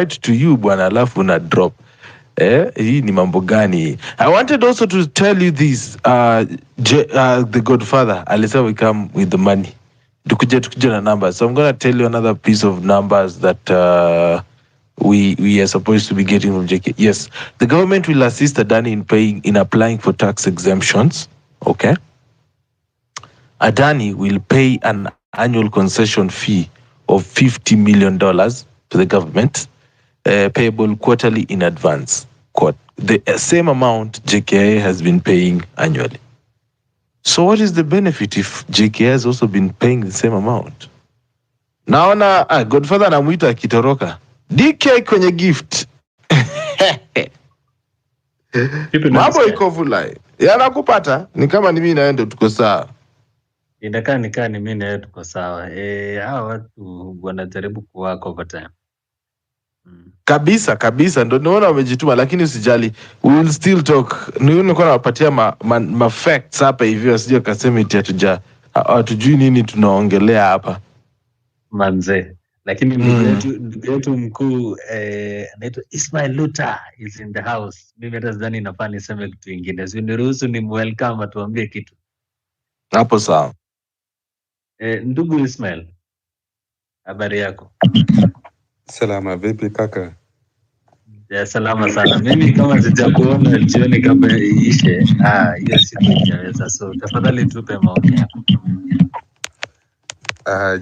to you bwana, alafu na drop. Hii ni mambo gani? I wanted also to tell you this. The Godfather alisema we come with the money. Tukuje na numbers. So I'm going to tell you another piece of numbers that we are supposed to be getting from JK. Yes, the government will assist Adani in applying for tax exemptions. Okay. Adani will pay an annual concession fee of $50 million to the government, payable quarterly in advance. The same amount JKIA has been paying annually. So what is the benefit if JKIA has also been paying the same amount? Naona Godfather anamuita akitoroka. DK kwenye gift. Mambo iko fulai. Yanakupata ni kama ni mimi naenda tuko sawa. Inakaa ni mimi naye tuko sawa. Hawa watu wanajaribu kuwork overtime. Kabisa ndo naona wamejituma, lakini usijali, we will still talk. Nilikuwa nawapatia ma facts hapa hivi, wasije kasema eti hatujui nini tunaongelea hapa manze. Lakini ndugu yetu mkuu anaitwa Ismail Luta is in the house. Mimi hata sidhani nafaa niseme kitu kingine. Si niruhusu ni welcome atuambie kitu hapo. Sawa. Ndugu Ismail, habari yako? Salama, vipi kaka? Ya salama sana. Mimi kama sijakuona jioni kabla iishe, hiyo siku itaweza. So tafadhali tupe maoni yako.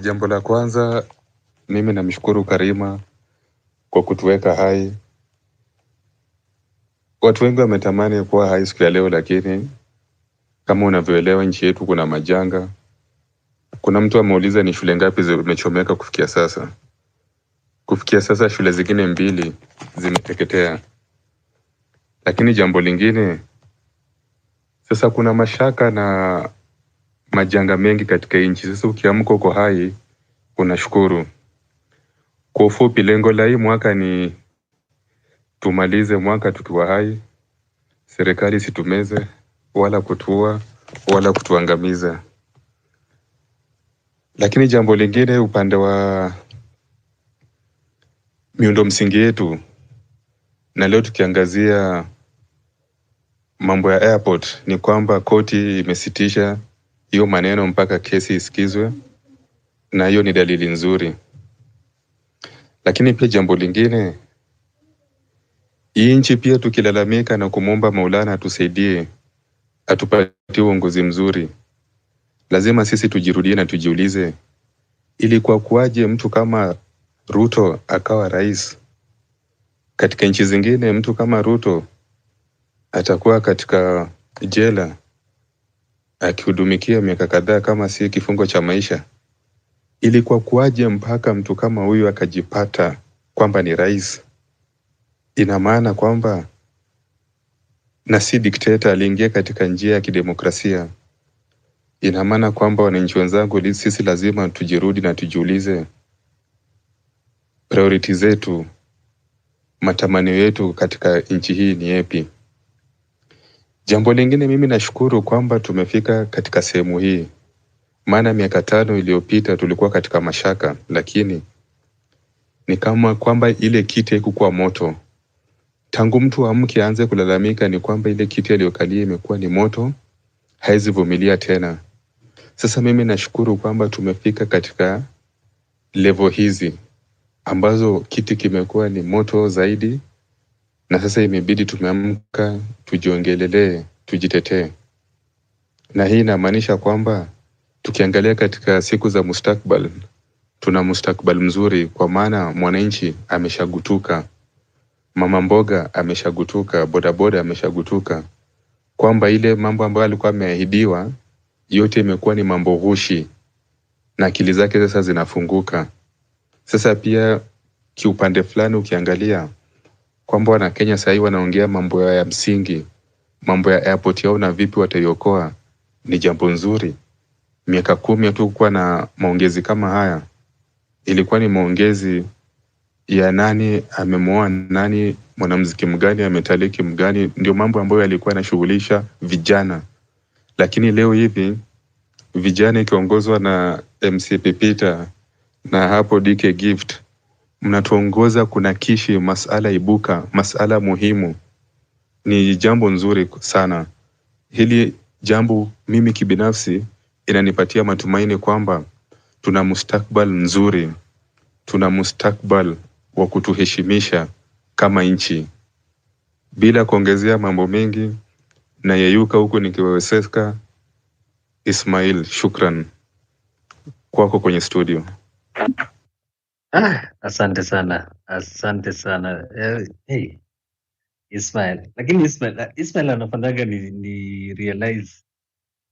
Jambo la kwanza, mimi namshukuru Karima kwa kutuweka hai. Watu wengi wametamani kuwa hai siku ya leo, lakini kama unavyoelewa nchi yetu kuna majanga. Kuna mtu ameuliza ni shule ngapi zimechomeka kufikia sasa. Kufikia sasa shule zingine 2 zimeteketea. Lakini jambo lingine, sasa kuna mashaka na majanga mengi katika nchi. Sasa ukiamka uko hai, unashukuru. Kwa ufupi, lengo la hii mwaka ni tumalize mwaka tukiwa hai. Serikali situmeze wala kutua wala kutuangamiza. Lakini jambo lingine, upande wa miundo msingi yetu, na leo tukiangazia mambo ya airport, ni kwamba koti imesitisha hiyo maneno mpaka kesi isikizwe, na hiyo ni dalili nzuri. Lakini pia jambo lingine, hii nchi pia tukilalamika na kumwomba Maulana atusaidie, atupatie uongozi mzuri, lazima sisi tujirudie na tujiulize, ilikuwa kuaje mtu kama Ruto akawa rais? Katika nchi zingine mtu kama Ruto atakuwa katika jela akihudumikia miaka kadhaa kama si kifungo cha maisha. Ilikuwa kuaje mpaka mtu kama huyu akajipata kwamba ni rais? Ina maana kwamba na si dikteta, aliingia katika njia ya kidemokrasia. Ina maana kwamba wananchi wenzangu, sisi lazima tujirudi na tujiulize priority zetu, matamanio yetu katika nchi hii ni yapi? Jambo lingine, mimi nashukuru kwamba tumefika katika sehemu hii. Maana miaka 5 iliyopita tulikuwa katika mashaka, lakini ni kama kwamba ile kiti haikuwa moto. Tangu mtu amke aanze kulalamika ni kwamba ile kiti aliyokalia imekuwa ni moto, haizi vumilia tena. Sasa mimi nashukuru kwamba tumefika katika level hizi ambazo kiti kimekuwa ni moto zaidi, na sasa imebidi tumeamka, tujiongelele, tujitetee. Na hii inamaanisha kwamba tukiangalia katika siku za mustakbal, tuna mustakbal mzuri, kwa maana mwananchi ameshagutuka, mama mboga ameshagutuka, bodaboda ameshagutuka, kwamba ile mambo ambayo alikuwa ameahidiwa yote imekuwa ni mambo ghushi, na akili zake sasa zinafunguka. Sasa pia kiupande fulani ukiangalia kwamba wana Kenya sasa wanaongea mambo ya msingi, mambo ya airport yao na vipi wataiokoa, ni jambo nzuri. Miaka 10 tu kuwa na maongezi kama haya, ilikuwa ni maongezi ya nani amemoa nani, mwanamuziki mgani ametaliki mgani, ndio mambo ambayo yalikuwa yanashughulisha vijana. Lakini leo hivi vijana ikiongozwa na MC Pipita na hapo DK Gift mnatuongoza kunakishi masala ibuka, masala muhimu. Ni jambo nzuri sana. Hili jambo mimi kibinafsi inanipatia matumaini kwamba tuna mustakbal nzuri, tuna mustakbal wa kutuheshimisha kama nchi. Bila kuongezea mambo mengi, na yeyuka huku nikiweweseka. Ismail, shukran kwako kwenye studio. Asante sana, asante sana. Hey, Ismail, lakini Ismail anafanyaga ni realize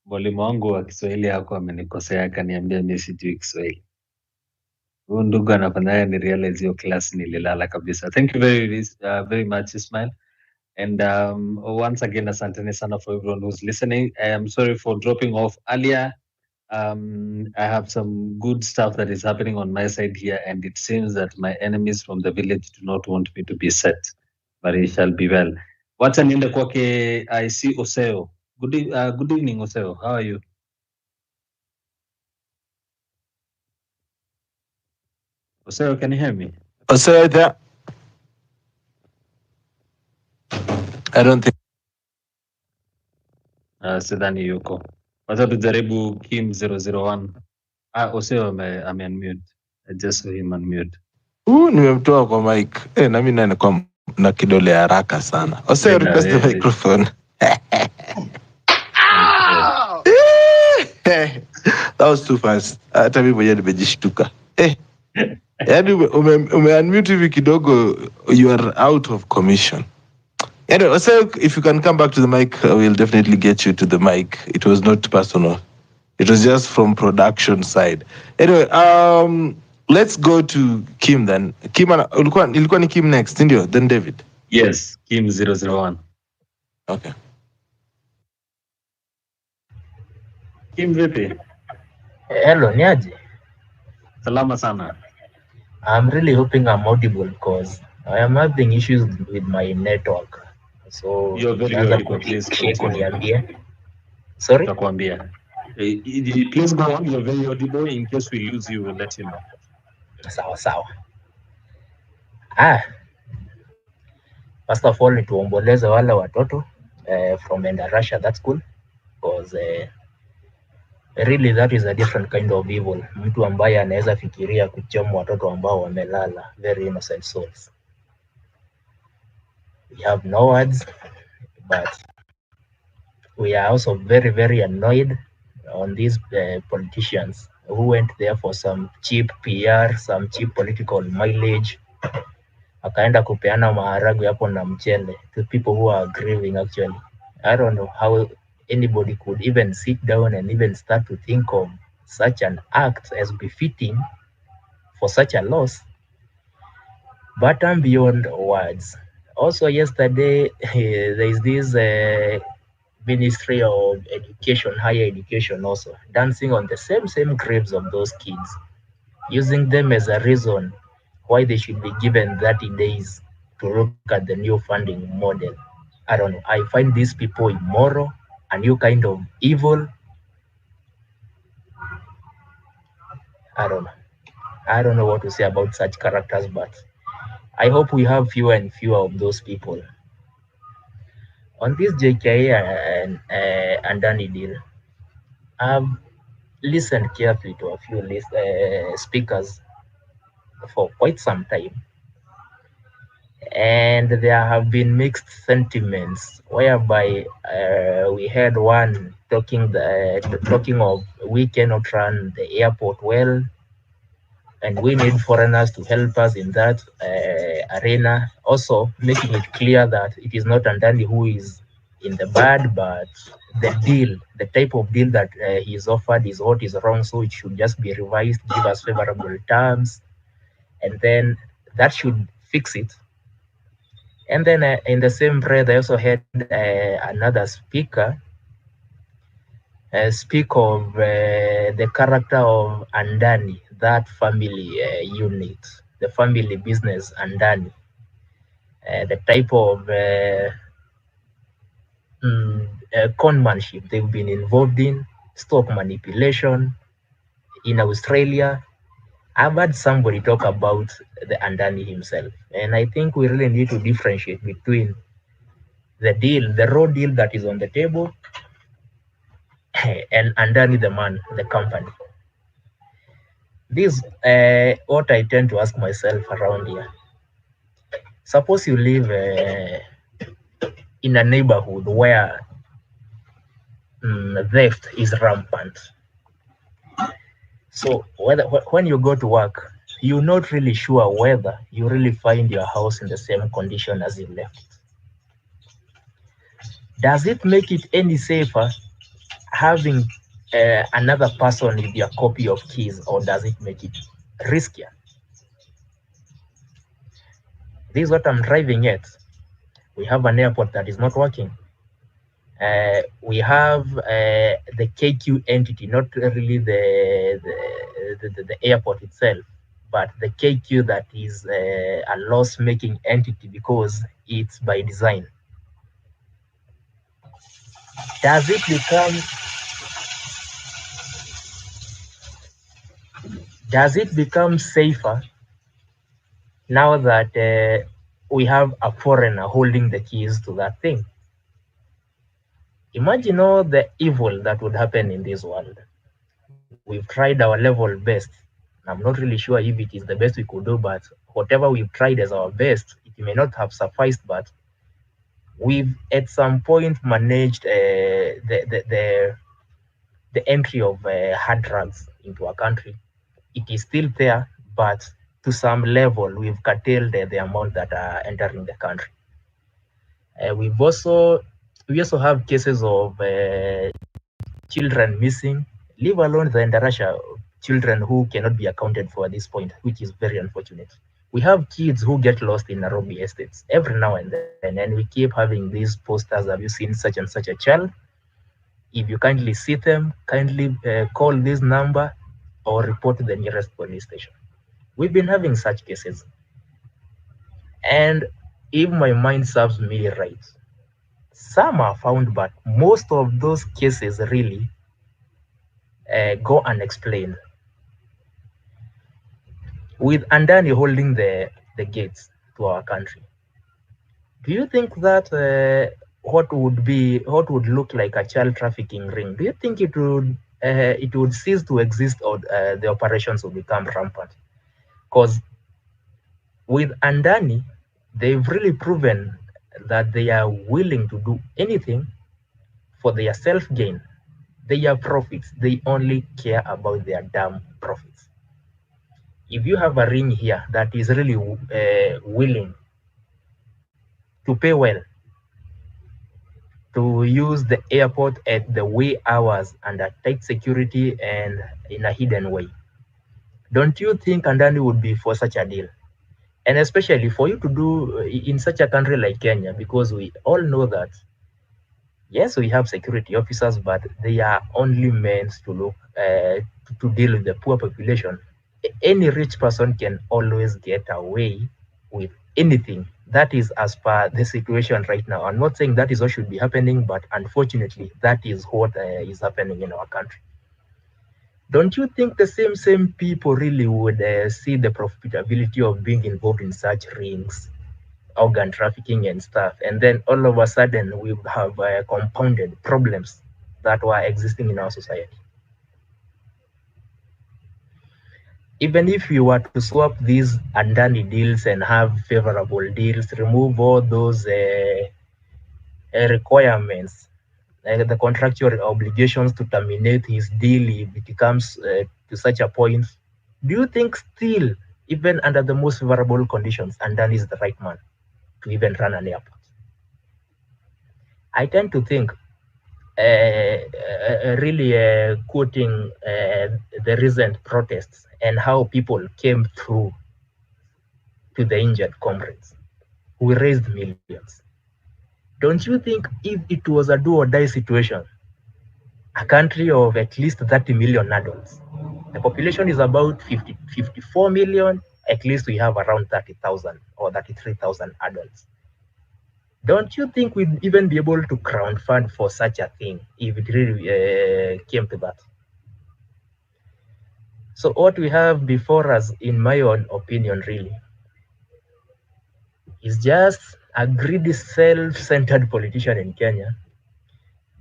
mwalimu wangu wa Kiswahili hako amenikosea, akaniambia mimi sijui Kiswahili. Huyu ndugu anafanyaga ni realize hiyo class nililala kabisa. Thank you very much Ismail. And once again, asanteni sana for everyone who's listening. I am sorry for dropping off earlier. I have some good stuff that is happening on my side here, and it seems that my enemies from the village do not want me to be set, but it shall be well. Wacha niende kwake. I see Oseo. Good evening, Oseo. How are you? Oseo, can you hear me? Oseo there? I don't think. Sidhani yuko. Wacha tujaribu Kim 001. Oseo ame unmute. I just saw him unmute. Nimemtoa kwa mic. Na mimi nani kwa na kidole haraka sana. Oseo, request the microphone. That was too fast. Hata mimi mwenyewe nimejishtuka. Yaani ume-unmute hivi kidogo, you are out of commission. Anyway, so if you can come back to the mic, we'll definitely get you to the mic. It was not personal. It was just from production side. Anyway, let's go to Kim then. Kim, ilikuwa ni Kim next, ndio? Then David. Yes, Kim 001. Okay. Kim vipi? Hello, niaje? Salama sana. I'm really hoping I'm audible because I am having issues with my network. So you're very audible, please continue. Sorry? Tutakwambia. Please go on, you're very audible. In case we lose you, we'll let you know. Sawa. First of all, nituomboleze wale watoto from Russia, that school, because really that is a different kind of evil. Mtu ambaye anaweza fikiria kuchoma watoto ambao wamelala, very innocent souls. We have no words, but we are also very, very annoyed on these politicians who went there for some cheap PR, some cheap political mileage. Akaenda kupeana maharagwe hapo na mchele to people who are grieving actually. I don't know how anybody could even sit down and even start to think of such an act as befitting for such a loss. But I'm beyond words. Also yesterday, there is this Ministry of Education, Higher Education also, dancing on the same graves of those kids, using them as a reason why they should be given 30 days to look at the new funding model. I don't know. I find these people immoral, a new kind of evil. I don't know what to say about such characters, but I hope we have fewer and fewer of those people. On this JKIA and Adani deal, I've listened carefully to a few speakers for quite some time, and there have been mixed sentiments, whereby we had one talking of we cannot run the airport well, and we need foreigners to help us in that arena. Also making it clear that it is not Adani who is in the bad, but the deal, the type of deal that he is offered is what is wrong, so it should just be revised, give us favorable terms, and then that should fix it. And then in the same breath, I also had another speaker speak of the character of Adani, that family unit, the family business Adani, the type of conmanship they've been involved in, stock manipulation in Australia, I've heard somebody talk about the Adani himself, and I think we really need to differentiate between the deal, the raw deal that is on the table, and Adani the man, the company. This what I tend to ask myself around here. Suppose you live in a neighborhood where theft is rampant. So when you go to work, you're not really sure whether you really find your house in the same condition as you left it. Does it make it any safer having another person with your copy of keys, or does it make it riskier? This is what I'm driving at. We have an airport that is not working. We have the KQ entity, not really the airport itself, but the KQ that is a loss-making entity because it's by design. Does it become safer now that we have a foreigner holding the keys to that thing? Imagine all the evil that would happen in this world. We've tried our level best. I'm not really sure if it is the best we could do, but whatever we've tried as our best, it may not have sufficed, but we've at some point managed the entry of hard drugs into our country. It is still there, but to some level, we've curtailed the amount that are entering the country. We also have cases of children missing, leave alone the Indarasha children who cannot be accounted for at this point, which is very unfortunate. We have kids who get lost in Nairobi estates every now and then, and we keep having these posters. Have you seen such and such a child? If you kindly see them, kindly call this number or report to the nearest police station. We've been having such cases. And if my mind serves me right, some are found, but most of those cases really go unexplained. With Adani holding the gates to our country, do you think that what would look like a child trafficking ring? Do you think it would cease to exist, or the operations would become rampant? Because with Adani, they've really proven that they are willing to do anything for their self-gain, their profits. They only care about their damn profits. If you have a ring here that is really willing to pay well, to use the airport at the wee hours under tight security and in a hidden way, don't you think Adani would be for such a deal? And especially for you to do in such a country like Kenya, because we all know that, yes, we have security officers, but they are only meant to look to deal with the poor population. Any rich person can always get away with anything. That is as per the situation right now. I'm not saying that is what should be happening, but unfortunately, that is what is happening in our country. Don't you think the same people really would see the profitability of being involved in such rings, organ trafficking and stuff, and then all of a sudden we have compounded problems that were existing in our society? Even if you were to swap these Adani deals and have favorable deals, remove all those requirements, like the contractual obligations to terminate his deal if it comes to such a point, do you think still, even under the most favorable conditions, Adani is the right man to even run an airport? I tend to think, really quoting the recent protests and how people came through to the injured comrades, we raised millions. Don't you think if it was a do or die situation, a country of at least 30 million adults, the population is about 54 million, at least we have around 30,000 or 33,000 adults. Don't you think we'd even be able to crowdfund for such a thing if it really came to that? So what we have before us, in my own opinion, really, is just a greedy, self-centered politician in Kenya,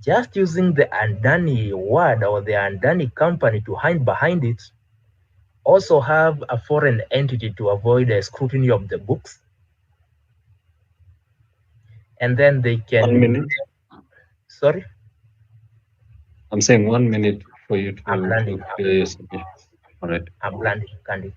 just using the Adani word or the Adani company to hide behind it, also have a foreign entity to avoid the scrutiny of the books. And then they can... 1 minute. Sorry? I'm saying 1 minute for you I'm to landing. clear your submission. All right. I'm landing, kindly.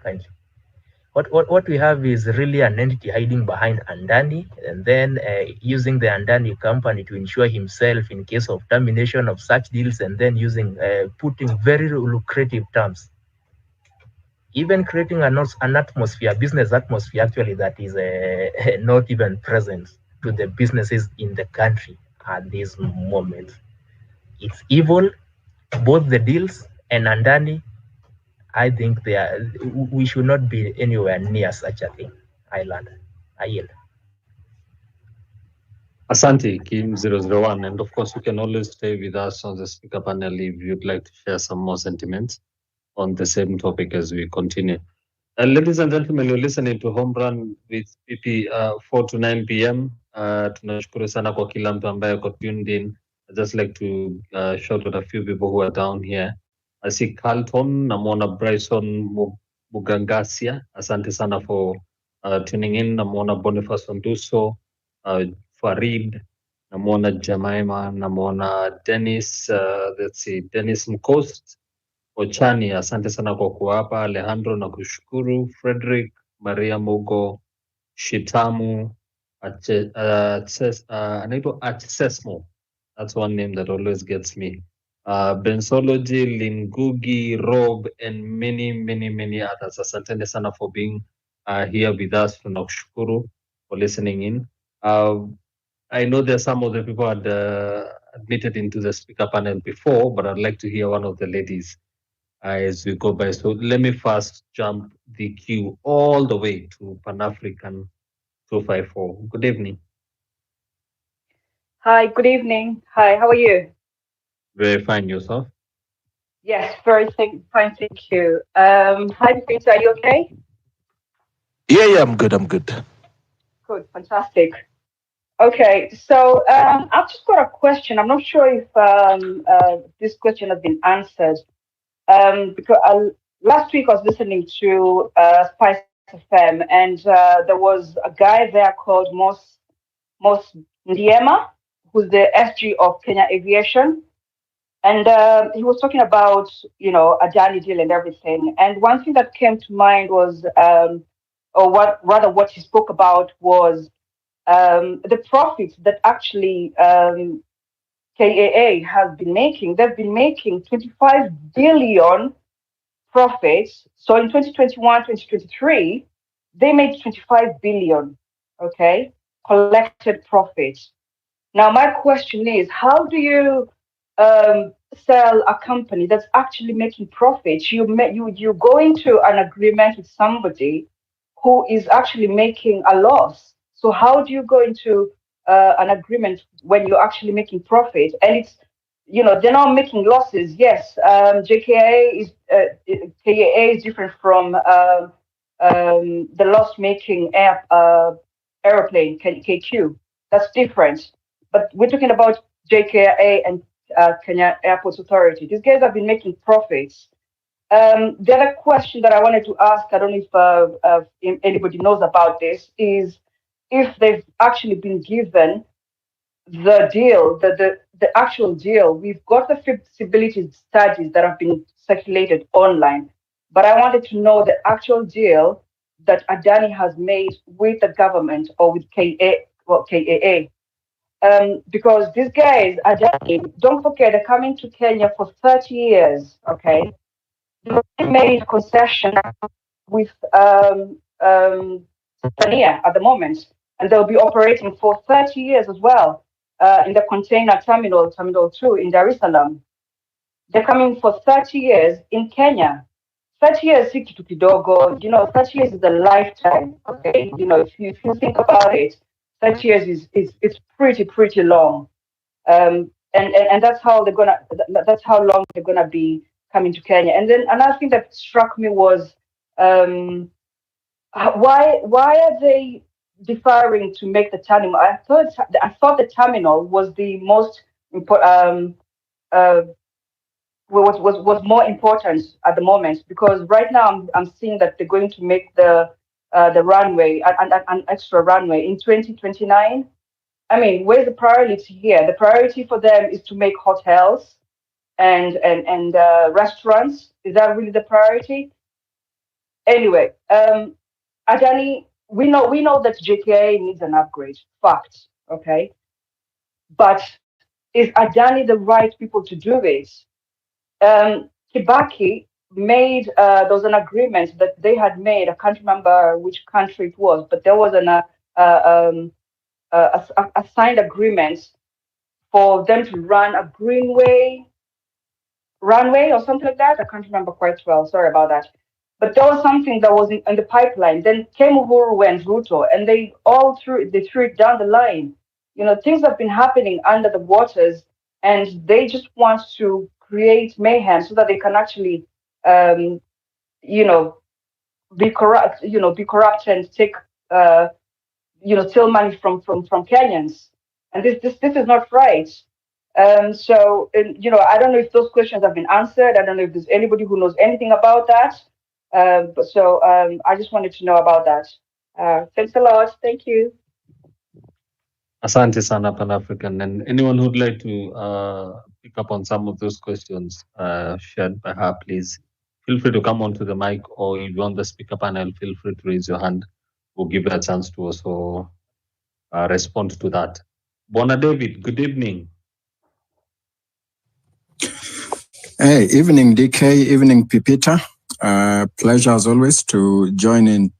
What we have is really an entity hiding behind Adani, and then using the Adani company to ensure himself in case of termination of such deals, and then putting very lucrative terms, even creating an atmosphere, business atmosphere actually, that is not even present to the businesses in the country at this moment. It's evil, both the deals and Adani. I think we should not be anywhere near such a thing. I yield. Asante, Kim001. And of course, you can always stay with us on the speaker panel if you'd like to share some more sentiments on the same topic as we continue. Ladies and gentlemen, you're listening to Home Run with PP 4 to 9 p.m. Tunashukuru sana kwa kila mtu ambaye ako tuned in. I'd just like to shout out a few people who are down here. I see Carlton, namwona Bryson Mugangasia. Asante sana for tuning in. Namwona Boniface Onduso, Farid, namwona Jemima, namwona Dennis, let's see, Dennis Mkost, Ochani, asante sana kwa kuwapa. Alejandro na kushukuru. Frederick, Maria Mugo, Shitamu, anaitwa Achesmo. That's one name that always gets me. Bensology, Lingugi, Rob, and many others. Asante sana for being here with us. Tunakushukuru for listening in. I know there's some of the people had admitted into the speaker panel before, but I'd like to hear one of the ladies as we go by. So let me first jump the queue all the way to Pan-African 254. Good evening. Hi, good evening. Hi, how are you? Very fine, yourself? Yes, very fine, thank you. Hi, Peter, are you okay? Yeah, I'm good. Good, fantastic. Okay, so I've just got a question. I'm not sure if this question has been answered. Because last week I was listening to Spice FM, and there was a guy there called Mos Ndiema, who's the SG of Kenya Aviation. And he was talking about, Adani deal and everything. And one thing that came to mind was, what he spoke about was the profits that actually KAA has been making. They've been making 25 billion profits. So in 2021, 2023, they made 25 billion, okay, collected profits. Now, my question is, how do you sell a company that's actually making profits? You go into an agreement with somebody who is actually making a loss. So how do you go into an agreement when you're actually making profit? And it's, they're not making losses. Yes, JKIA is KAA is different from the loss-making airplane KQ. That's different. But we're talking about JKIA and Kenya Airports Authority. These guys have been making profits. The other question that I wanted to ask, I don't know if anybody knows about this, is if they've actually been given the deal, the actual deal. We've got the feasibility studies that have been circulated online, but I wanted to know the actual deal that Adani has made with the government or with KAA. Because these guys, Adani, don't forget, they're coming to Kenya for 30 years, okay? They made a concession with Tanzania at the moment, and they'll be operating for 30 years as well in the container terminal 2 in Dar es Salaam. They're coming for 30 years in Kenya. 30 years si kitu kidogo, 30 years is a lifetime, okay? If you think about it, 30 years is pretty long. And that's how long they're gonna be coming to Kenya. And then another thing that struck me was why are they deferring to make the terminal? I thought the terminal was the most important. Was more important at the moment, because right now I'm seeing that they're going to make the runway an extra runway in 2029. I mean, where's the priority here? The priority for them is to make hotels and restaurants. Is that really the priority? Anyway, Adani, we know that JKIA needs an upgrade. Fact, okay. But is Adani the right people to do this? Kibaki made there was an agreement that they had made. I can't remember which country it was, but there was a signed agreement for them to run a greenway runway or something like that. I can't remember quite well. Sorry about that. But there was something that was in the pipeline. Then came Uhuru and Ruto, and they threw it down the line. You know, things have been happening under the waters, and they just want to create mayhem so that they can actually, you know, be corrupt. You know, be corrupt and take, you know, steal money from Kenyans, and this is not right. So, you know, I don't know if those questions have been answered. I don't know if there's anybody who knows anything about that. I just wanted to know about that. Thanks a lot. Thank you. Asante sana, Pan-African. And anyone who'd like to pick up on some of those questions shared by her, please feel free to come onto the mic, or if you're on the speaker panel, feel free to raise your hand. We'll give you a chance to also respond to that. Bona David, good evening. Hey, evening DK, evening Pipita. Pleasure as always to join in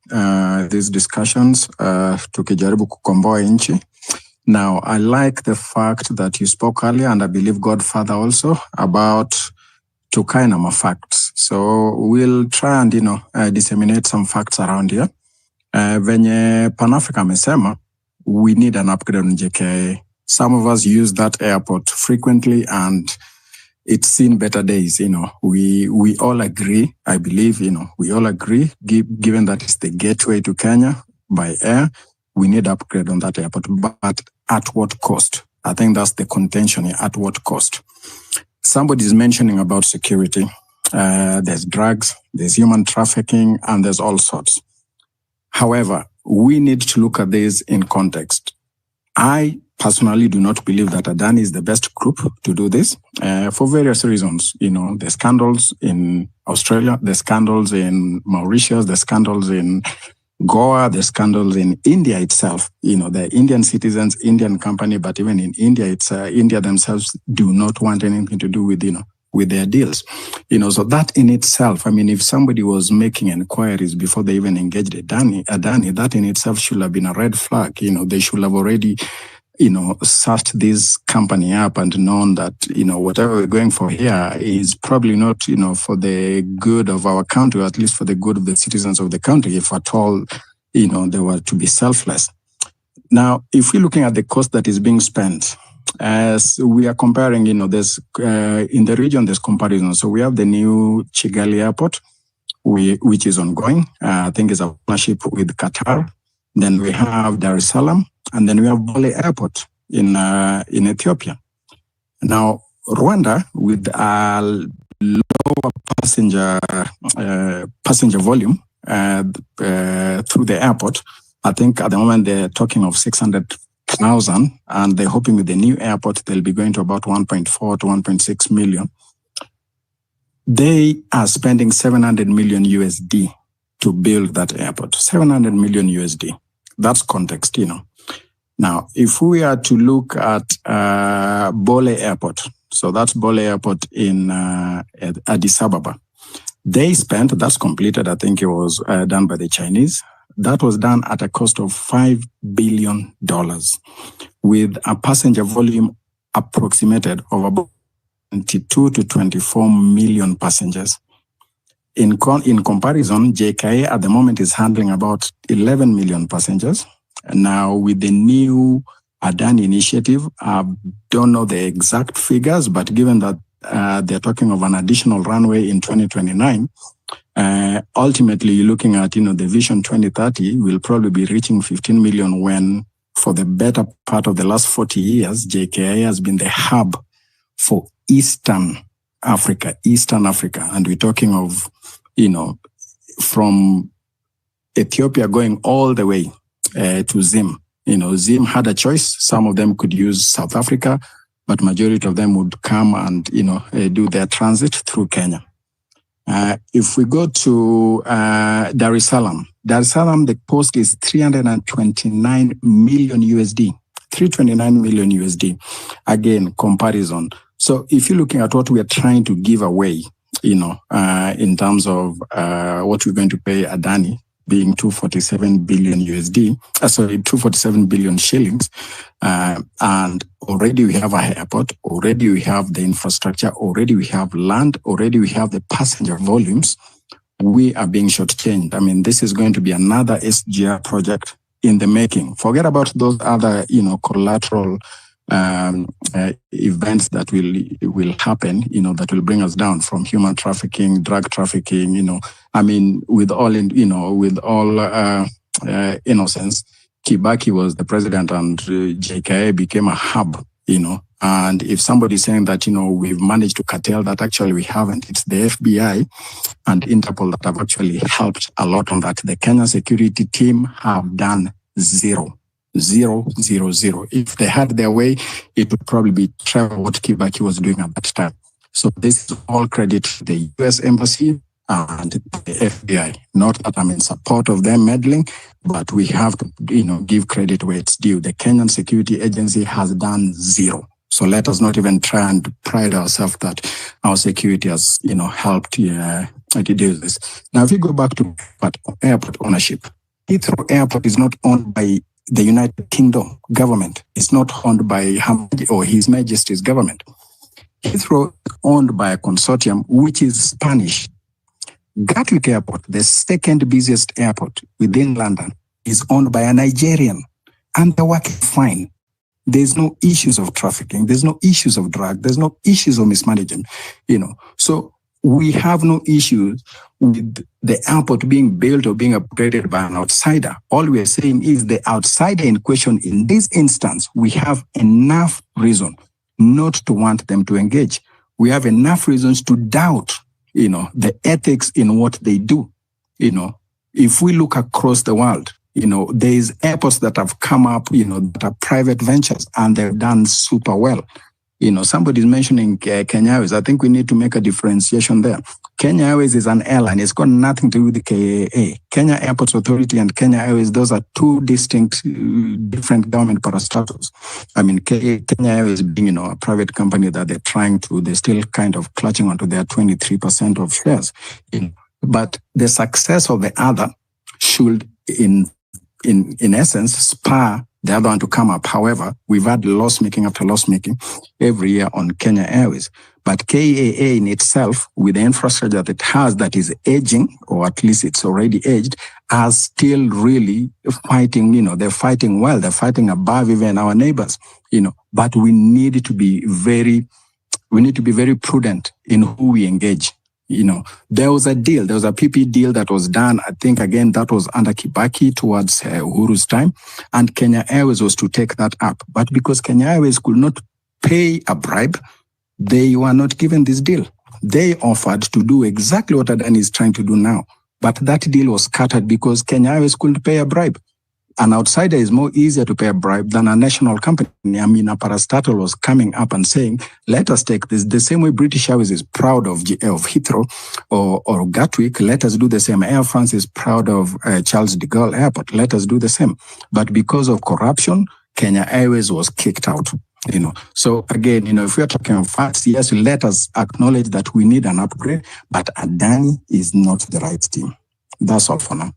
these discussions tukijaribu kukomboa nchi. Now, I like the fact that you spoke earlier, and I believe Godfather also, about Tukainama facts. So we'll try and, disseminate some facts around here. Venye Pan-Africa amesema, we need an upgrade on JKIA. Some of us use that airport frequently, and it's seen better days. We all agree, I believe, we all agree, given that it's the gateway to Kenya by air, we need upgrade on that airport. But at what cost? I think that's the contention here. At what cost? Somebody's mentioning about security. There's drugs, there's human trafficking, and there's all sorts. However, we need to look at this in context. I personally do not believe that Adani is the best group to do this for various reasons. The scandals in Australia, the scandals in Mauritius, the scandals in Goa, the scandals in India itself. The Indian citizens, Indian company, but even in India, it's India themselves do not want anything to do with, with their deals. So that in itself, I mean, if somebody was making inquiries before they even engaged Adani, that in itself should have been a red flag. They should have already, searched this company up and known that, whatever we're going for here is probably not, for the good of our country, or at least for the good of the citizens of the country, if at all, they were to be selfless. Now, if we're looking at the cost that is being spent, as we are comparing, there's in the region, there's comparison. So we have the new Kigali airport, which is ongoing. I think it's a partnership with Qatar. Then we have Dar es Salaam, and then we have Bole Airport in Ethiopia. Now, Rwanda, with a lower passenger volume through the airport, I think at the moment they're talking of 600,000, and they're hoping with the new airport they'll be going to about 1.4 to 1.6 million. They are spending 700 million USD to build that airport. 700 million USD. That's context, Now, if we are to look at Bole Airport, so that's Bole Airport in Addis Ababa, they spent, that's completed, I think it was done by the Chinese, that was done at a cost of $5 billion with a passenger volume approximated of about 22 to 24 million passengers. In comparison, JKIA at the moment is handling about 11 million passengers. And now with the new Adani initiative, I don't know the exact figures, but given that they're talking of an additional runway in 2029. Ultimately, you're looking at, the Vision 2030 will probably be reaching 15 million when, for the better part of the last 40 years, JKIA has been the hub for Eastern Africa. And we're talking of, from Ethiopia going all the way to Zim. Zim had a choice. Some of them could use South Africa, but majority of them would come and, do their transit through Kenya. If we go to Dar es Salaam, the cost is 329 million USD. 329 million USD. Again, comparison. So if you're looking at what we are trying to give away, in terms of what we're going to pay Adani, being 247 billion USD, 247 billion shillings. And already we have a airport, already we have the infrastructure, already we have land, already we have the passenger volumes. We are being shortchanged. I mean, this is going to be another SGR project in the making. Forget about those other, collateral events that will happen, that will bring us down, from human trafficking, drug trafficking, with all innocence. Kibaki was the president and JKIA became a hub, and if somebody's saying that, we've managed to curtail that, actually we haven't. It's the FBI and Interpol that have actually helped a lot on that. The Kenya security team have done zero. If they had their way, it would probably be triple what Kibaki was doing at that time. So this is all credit to the US Embassy and the FBI. Not that I'm in support of them meddling, but we have to, give credit where it's due. The Kenyan Security Agency has done zero. So let us not even try and pride ourselves that our security has, helped to do this. Now, if you go back to airport ownership, Heathrow Airport is not owned by the United Kingdom government. It's not owned by His Majesty's government. Heathrow is owned by a consortium which is Spanish. Gatwick Airport, the second busiest airport within London, is owned by a Nigerian, and they're working fine. There's no issues of trafficking. There's no issues of drug. There's no issues of mismanagement. So we have no issues with the airport being built or being upgraded by an outsider. All we are saying is the outsider in question, in this instance, we have enough reason not to want them to engage. We have enough reasons to doubt, the ethics in what they do. If we look across the world, there's airports that have come up, that are private ventures, and they've done super well. Somebody's mentioning Kenya Airways. I think we need to make a differentiation there. Kenya Airways is an airline. It's got nothing to do with the KAA. Kenya Airports Authority and Kenya Airways, those are two distinct, different government parastatals. I mean, Kenya Airways being, a private company that they're still kind of clutching onto their 23% of shares. But the success of the other should, in essence, spur the other one to come up. However, we've had loss-making after loss-making every year on Kenya Airways. But KAA in itself, with the infrastructure that it has that is aging, or at least it's already aged, are still really fighting, they're fighting well. They're fighting above even our neighbors, but we need to be very prudent in who we engage. There was a PP deal that was done. I think, again, that was under Kibaki towards Uhuru's time, and Kenya Airways was to take that up. But because Kenya Airways could not pay a bribe, they were not given this deal. They offered to do exactly what Adani is trying to do now. But that deal was scattered because Kenya Airways couldn't pay a bribe. An outsider is more easier to pay a bribe than a national company. I mean, a parastatal was coming up and saying, let us take this. The same way British Airways is proud of Heathrow or Gatwick, let us do the same. Air France is proud of Charles de Gaulle Airport. Let us do the same. But because of corruption, Kenya Airways was kicked out. So again, if we're talking of facts, yes, let us acknowledge that we need an upgrade, but Adani is not the right team. That's all for now.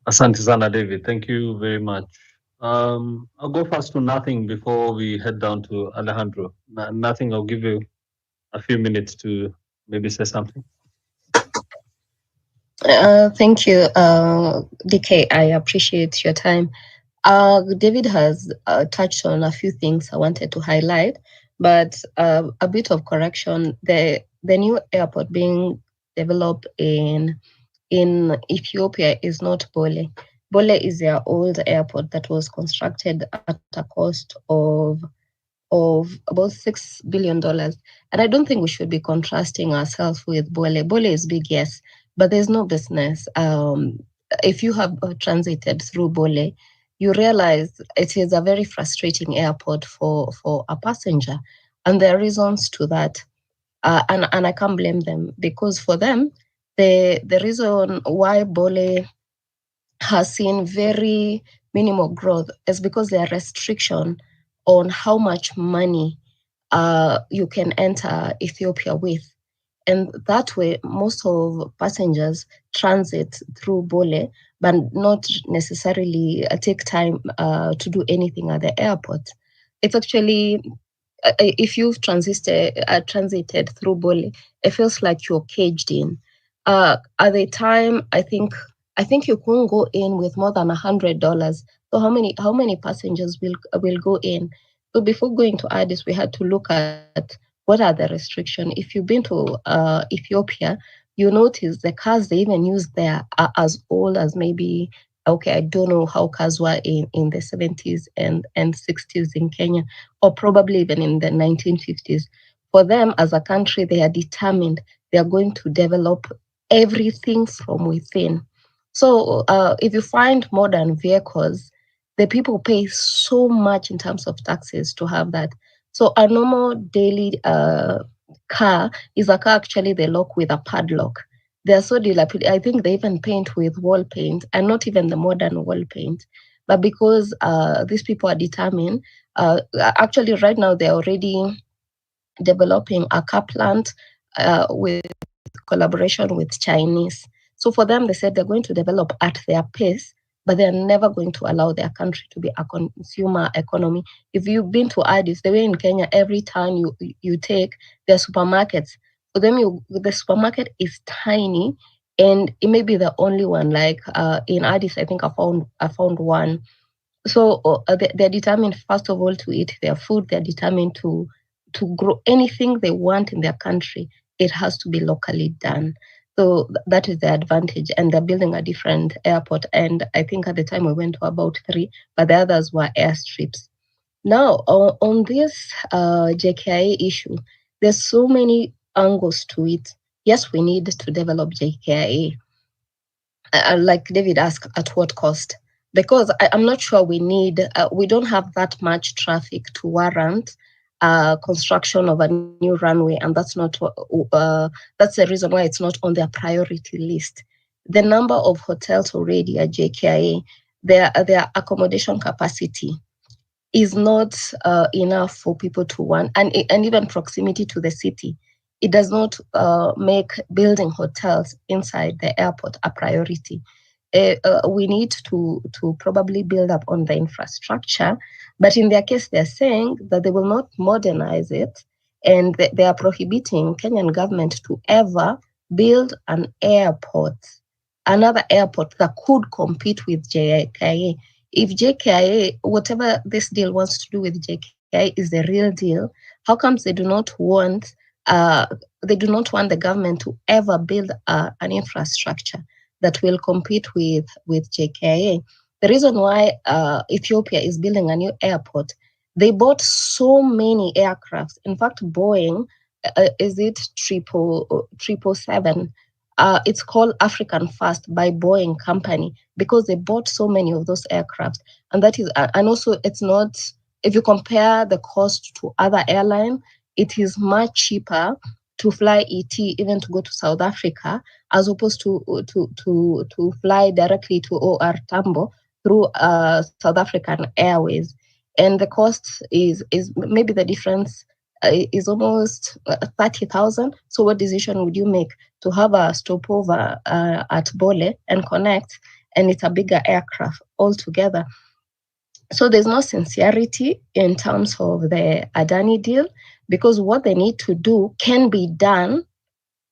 Asante sana, David. Thank you very much. I'll go first to Nothing before we head down to Alejandro. Nothing, I'll give you a few minutes to maybe say something. Thank you, DK. I appreciate your time. David has touched on a few things I wanted to highlight, but a bit of correction. The new airport being developed in Ethiopia is not Bole. Bole is their old airport that was constructed at a cost of about $6 billion. And I don't think we should be contrasting ourselves with Bole. Bole is big, yes, but there's no business. If you have transited through Bole, you realize it is a very frustrating airport for a passenger. And there are reasons to that. And I can't blame them, because for them, the reason why Bole has seen very minimal growth is because there are restriction on how much money you can enter Ethiopia with. And that way, most of passengers transit through Bole, but not necessarily take time to do anything at the airport. It's actually, if you've transited through Bole, it feels like you're caged in. At the time, I think you couldn't go in with more than $100. So how many passengers will go in? So before going to Addis, we had to look at what are the restrictions. If you've been to Ethiopia, you notice the cars they even use there are as old as maybe, okay, I don't know how cars were in the 70s and 60s in Kenya, or probably even in the 1950s. For them as a country, they are determined they are going to develop everything from within. So if you find modern vehicles, the people pay so much in terms of taxes to have that. So a normal daily car is a car actually they lock with a padlock. They're so dilapidated. I think they even paint with wall paint, and not even the modern wall paint. But because these people are determined, actually right now they're already developing a car plant with collaboration with Chinese. So for them, they said they're going to develop at their pace, but they're never going to allow their country to be a consumer economy. If you've been to Addis, the way in Kenya, every time you take their supermarkets, for them, the supermarket is tiny, and it may be the only one. Like in Addis, I think I found one. So they're determined, first of all, to eat their food. They're determined to grow anything they want in their country. It has to be locally done. So that is the advantage. And they're building a different airport. And I think at the time we went to about 3, but the others were airstrips. Now, on this JKIA issue, there's so many angles to it. Yes, we need to develop JKIA. Like David asked, at what cost? Because I'm not sure we don't have that much traffic to warrant construction of a new runway, and that's the reason why it's not on their priority list. The number of hotels already at JKIA, their accommodation capacity is not enough for people to want, and even proximity to the city. It does not make building hotels inside the airport a priority. We need to probably build up on the infrastructure, but in their case, they're saying that they will not modernize it, and they are prohibiting Kenyan government to ever build another airport that could compete with JKIA. If JKIA, whatever this deal wants to do with JKIA is the real deal, how comes they do not want the government to ever build an infrastructure that will compete with JKIA? The reason why Ethiopia is building a new airport, they bought so many aircrafts. In fact, Boeing, is it 777? It's called African Fast by Boeing Company, because they bought so many of those aircrafts. And that is, and also it's not, if you compare the cost to other airlines, it is much cheaper to fly ET, even to go to South Africa, as opposed to fly directly to OR Tambo through South African Airways. And the cost is maybe the difference is almost 30,000. So what decision would you make to have a stopover at Bole and connect, and it's a bigger aircraft altogether? So there's no sincerity in terms of the Adani deal, because what they need to do can be done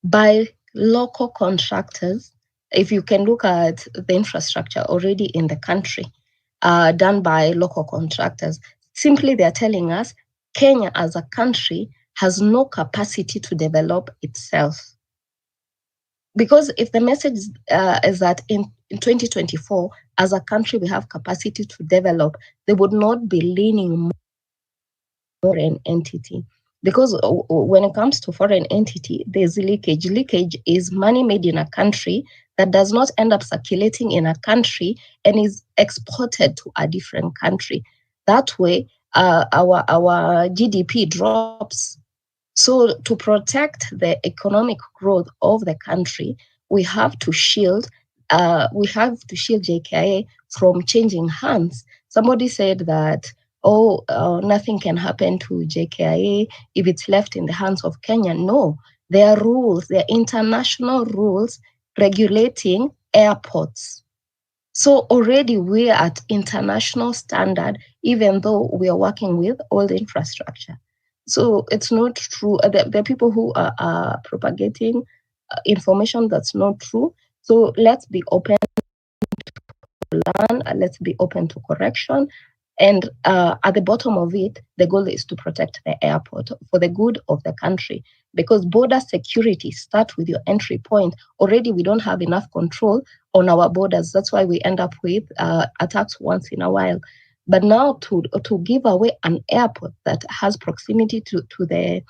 by local contractors. If you can look at the infrastructure already in the country, done by local contractors. Simply, they're telling us Kenya as a country has no capacity to develop itself. Because if the message is that in 2024, as a country, we have capacity to develop, they would not be leaning more on an entity. Because when it comes to foreign entity, there's leakage. Leakage is money made in a country that does not end up circulating in a country and is exported to a different country. That way, our GDP drops. So to protect the economic growth of the country, we have to shield JKIA from changing hands. Somebody said that, nothing can happen to JKIA if it's left in the hands of Kenya. No, there are rules, there are international rules regulating airports. So already we are at international standard, even though we are working with old infrastructure. So it's not true. There are people who are propagating information that's not true. So let's be open to learn, let's be open to correction. And at the bottom of it, the goal is to protect the airport for the good of the country, because border security starts with your entry point. Already, we don't have enough control on our borders. That's why we end up with attacks once in a while. But now to give away an airport that has proximity to the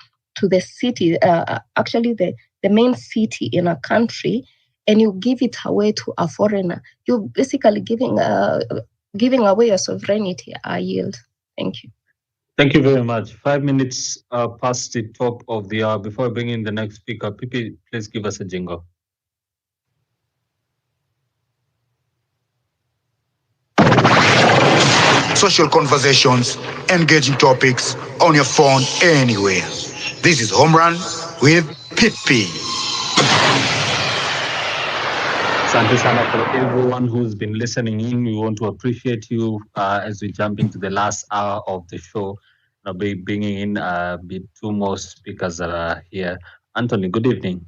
city, actually the main city in a country, and you give it away to a foreigner, you're basically giving away your sovereignty. I yield. Thank you. Thank you very much. 5 minutes past the top of the hour. Before I bring in the next speaker, Pipi, please give us a jingle. Social conversations, engaging topics on your phone anywhere. This is Home Run with Pipi. Asante sana for everyone who's been listening in. We want to appreciate you as we jump into the last hour of the show. I'll be bringing in two more speakers that are here. Anthony, good evening.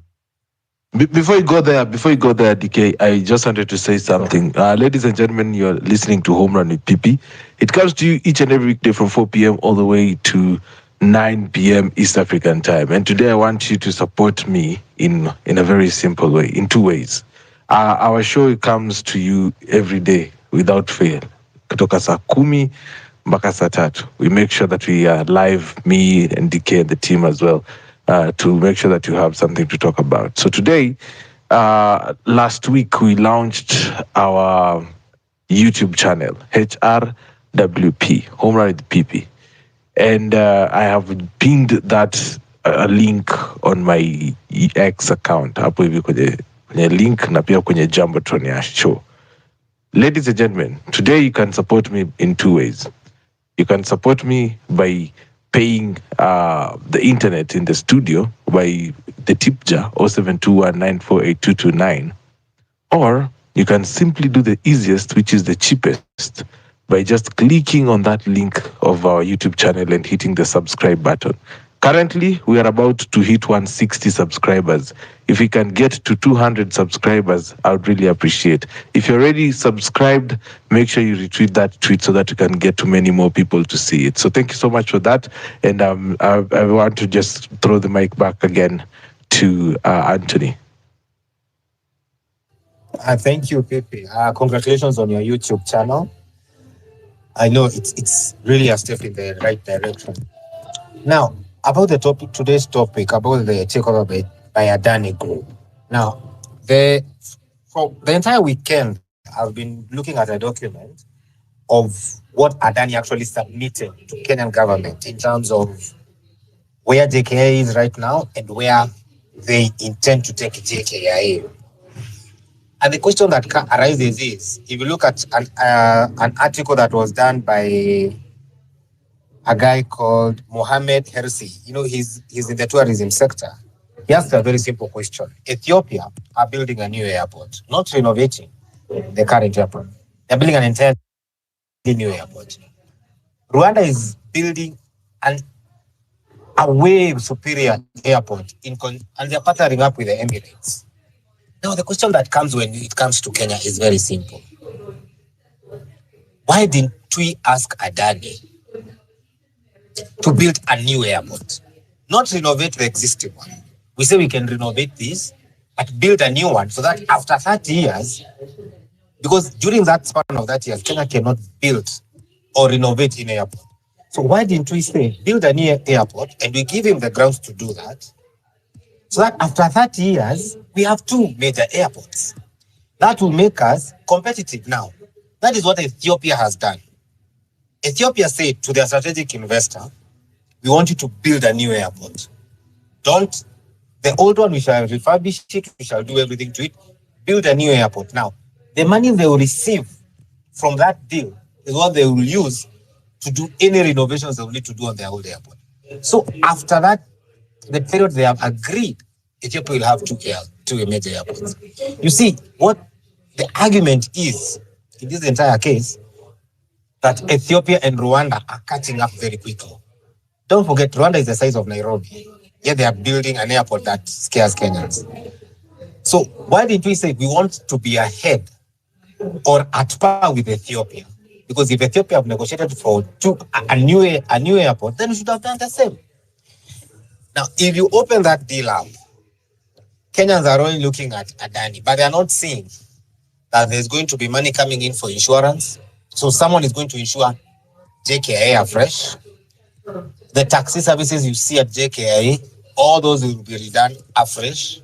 Before you go there, DK, I just wanted to say something. Ladies and gentlemen, you're listening to Home Run with Pipi. It comes to you each and every weekday from 4 p.m. all the way to 9 p.m. East African time. And today I want you to support me in a very simple way, in two ways. Our show comes to you every day without fail. Kutoka saa 10 mpaka saa 3. We make sure that we are live, me and DK and the team as well, to make sure that you have something to talk about. So today, last week, we launched our YouTube channel, HRWP, Home Run with PP. And I have pinned that link on my X account. Hapo hivi kwenye link na pia kwenye Jumbotron ya show. Ladies and gentlemen, today you can support me in two ways. You can support me by paying the internet in the studio by the tip jar 0721948229, or you can simply do the easiest, which is the cheapest, by just clicking on that link of our YouTube channel and hitting the subscribe button. Currently, we are about to hit 160 subscribers. If we can get to 200 subscribers, I would really appreciate. If you're already subscribed, make sure you retweet that tweet so that you can get to many more people to see it. So thank you so much for that. And I want to just throw the mic back again to Anthony. Thank you, Pepe. Congratulations on your YouTube channel. I know it's really a step in the right direction. Now, about the topic, today's topic, about the takeover by Adani Group. Now, for the entire weekend, I've been looking at a document of what Adani actually submitted to Kenyan government in terms of where JKIA is right now and where they intend to take JKIA. And the question that arises is, if you look at an article that was done by a guy called Mohamed Hersi, he's in the tourism sector. He asked a very simple question. Ethiopia are building a new airport, not renovating the current airport. They're building an entire new airport. Rwanda is building a way superior airport, and they're partnering up with the Emirates. Now, the question that comes when it comes to Kenya is very simple. why didn't we ask Adani to build a new airport? Not renovate the existing one. We say we can renovate this, but build a new one so that after 30 years, because during that span of that year, Kenya cannot build or renovate in airport. So why didn't we say build a new airport and we give him the grounds to do that? So that after 30 years, we have two major airports. That will make us competitive now. That is what Ethiopia has done. Ethiopia said to their strategic investor, we want you to build a new airport. Don't, the old one, we shall refurbish it, we shall do everything to it, build a new airport. Now, the money they will receive from that deal is what they will use to do any renovations they will need to do on their old airport. So after that, the period they have agreed, Ethiopia will have two major airports. You see, what the argument is in this entire case, that Ethiopia and Rwanda are catching up very quickly. Don't forget, Rwanda is the size of Nairobi. Yet they are building an airport that scares Kenyans. So why did we say we want to be ahead or at par with Ethiopia? Because if Ethiopia have negotiated for a new airport, then we should have done the same. Now, if you open that deal up, Kenyans are only looking at Adani, but they are not seeing that there's going to be money coming in for insurance. So someone is going to insure JKIA afresh. The taxi services you see at JKIA, all those will be redone afresh.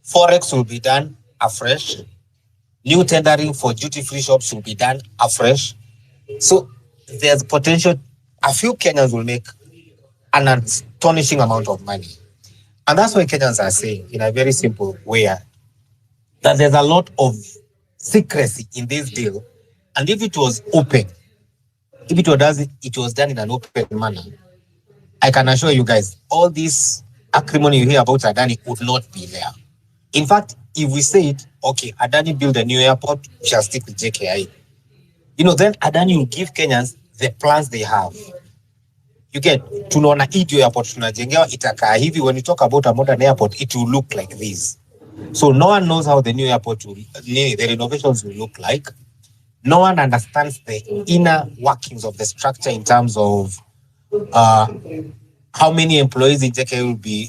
Forex will be done afresh. New tendering for duty-free shops will be done afresh. So there's potential. A few Kenyans will make an astonishing amount of money. And that's why Kenyans are saying, in a very simple way, that there's a lot of secrecy in this deal. And if it was open, if it was done in an open manner, I can assure you guys, all this acrimony you hear about Adani would not be there. In fact, if we say it, okay, Adani build a new airport, we shall stick with JKIA. Then Adani will give Kenyans the plans they have. You get, tunaona hii airport tunajengewa itakaa hivi. When you talk about a modern airport, it will look like this. So no one knows how the new airport will, the renovations will look like. No one understands the inner workings of the structure in terms of how many employees in JKIA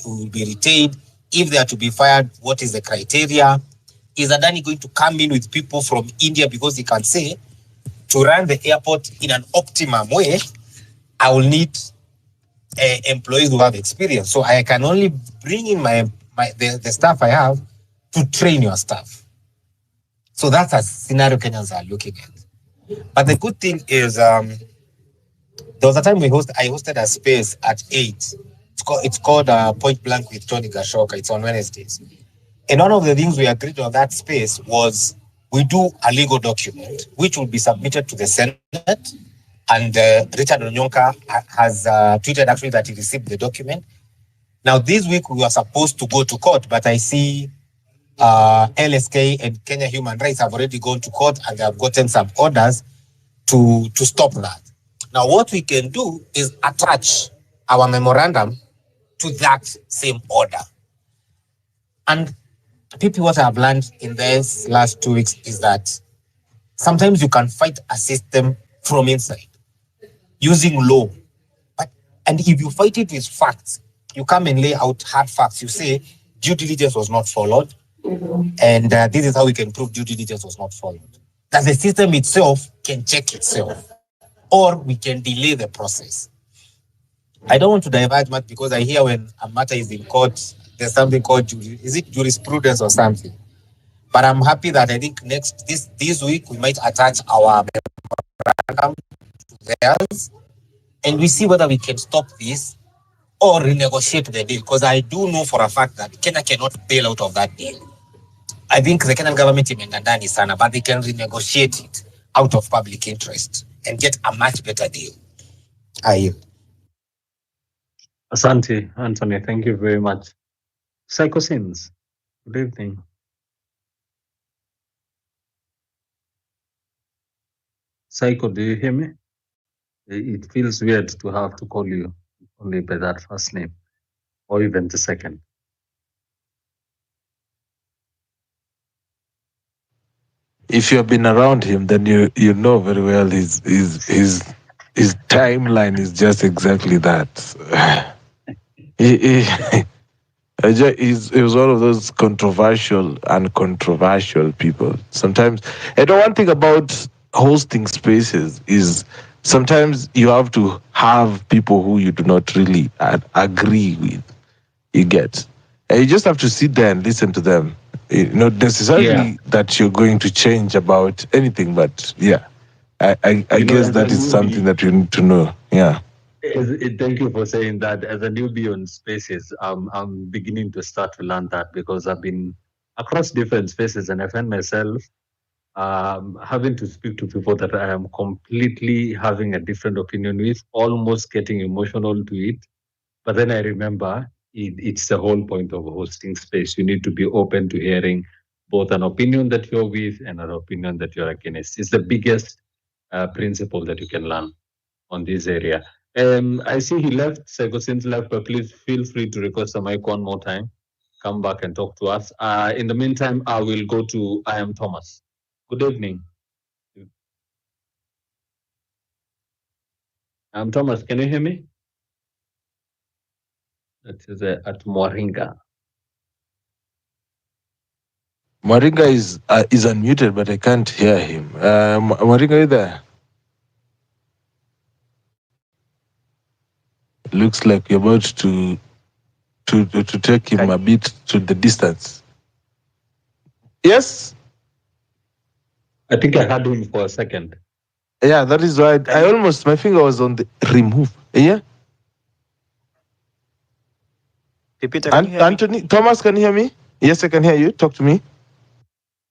will be retained. If they are to be fired, what is the criteria? Is Adani going to come in with people from India because he can say, to run the airport in an optimum way, I will need employees who have experience. So I can only bring in the staff I have to train your staff. So that's a scenario Kenyans are looking at. But the good thing is, there was a time I hosted a space at 8. It's called Point Blank with Tony Gashoka. It's on Wednesdays. And one of the things we agreed on that space was we do a legal document, which will be submitted to the Senate. And Richard Onyonka has tweeted actually that he received the document. Now, this week we were supposed to go to court, but I see LSK and Kenya Human Rights have already gone to court and they have gotten some orders to stop that. Now, what we can do is attach our memorandum to that same order. And people, what I've learned in these last 2 weeks is that sometimes you can fight a system from inside using law. And if you fight it with facts, you come and lay out hard facts. You say due diligence was not followed, and this is how we can prove due diligence was not followed. That the system itself can check itself, or we can delay the process. I don't want to diverge much because I hear when a matter is in court, there's something called jurisprudence or something. But I'm happy that I think this week we might attach our memorandum to theirs, and we see whether we can stop this or renegotiate the deal. Because I do know for a fact that Kenya cannot bail out of that deal. I think the Kenyan government imendandani sana, but they can renegotiate it out of public interest and get a much better deal. Asante, Anthony. Thank you very much. Psychosins, good evening. Psycho, do you hear me? It feels weird to have to call you only by that first name, or even the second. if you have been around him, then you know very well his timeline is just exactly that. he he was one of those controversial and controversial people. Sometimes, and the one thing about hosting spaces is sometimes you have to have people who you do not really agree with. You get, and you just have to sit there and listen to them. Not necessarily that you're going to change about anything, but yeah, I guess that is something that you need to know. Yeah. Thank you for saying that. As a newbie on spaces, I'm beginning to start to learn that because I've been across different spaces and I find myself having to speak to people that I am completely having a different opinion with, almost getting emotional to it. But then I remember it's the whole point of hosting space. You need to be open to hearing both an opinion that you're with and an opinion that you're against. It's the biggest principle that you can learn on this area. I see he left, Segosin's left, but please feel free to request a mic one more time. Come back and talk to us. In the meantime, I will go to I am Thomas. Good evening. I'm Thomas. Can you hear me? That is at Moringa. Moringa is unmuted, but I can't hear him. Moringa, are you there? Looks like you're about to take him a bit to the distance. Yes? I think I had him for a second. Yeah, that is why I almost, my finger was on the remove. Yeah? Peter, can you hear Anthony, Thomas, can you hear me? Yes, I can hear you. Talk to me.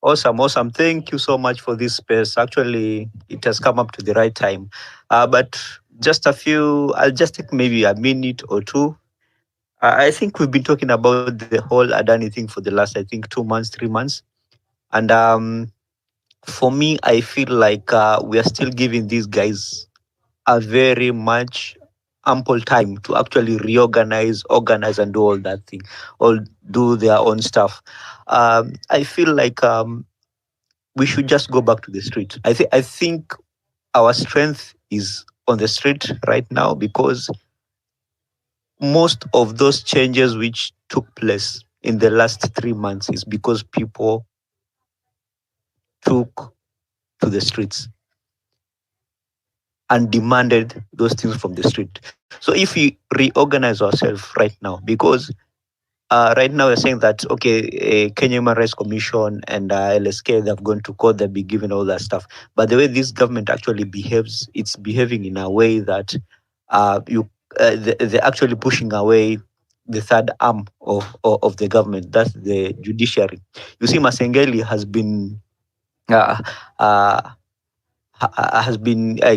Awesome. Thank you so much for this space. Actually, it has come up to the right time. But just I'll just take maybe a minute or two. I think we've been talking about the whole Adani thing for the last, 2 months, 3 months. And for me, I feel like we are still giving these guys a very much ample time to actually reorganize, organize, and do all that thing, or do their own stuff. I feel like we should just go back to the street. I think our strength is on the street right now because most of those changes which took place in the last 3 months is because people took to the streets and demanded those things from the street. So if we reorganize ourselves right now, because right now we're saying that, okay, Kenya Human Rights Commission and LSK, they've gone to court, they'll be given all that stuff. But the way this government actually behaves, it's behaving in a way that they're actually pushing away the third arm of the government, that's the judiciary. You see, Masengeli has been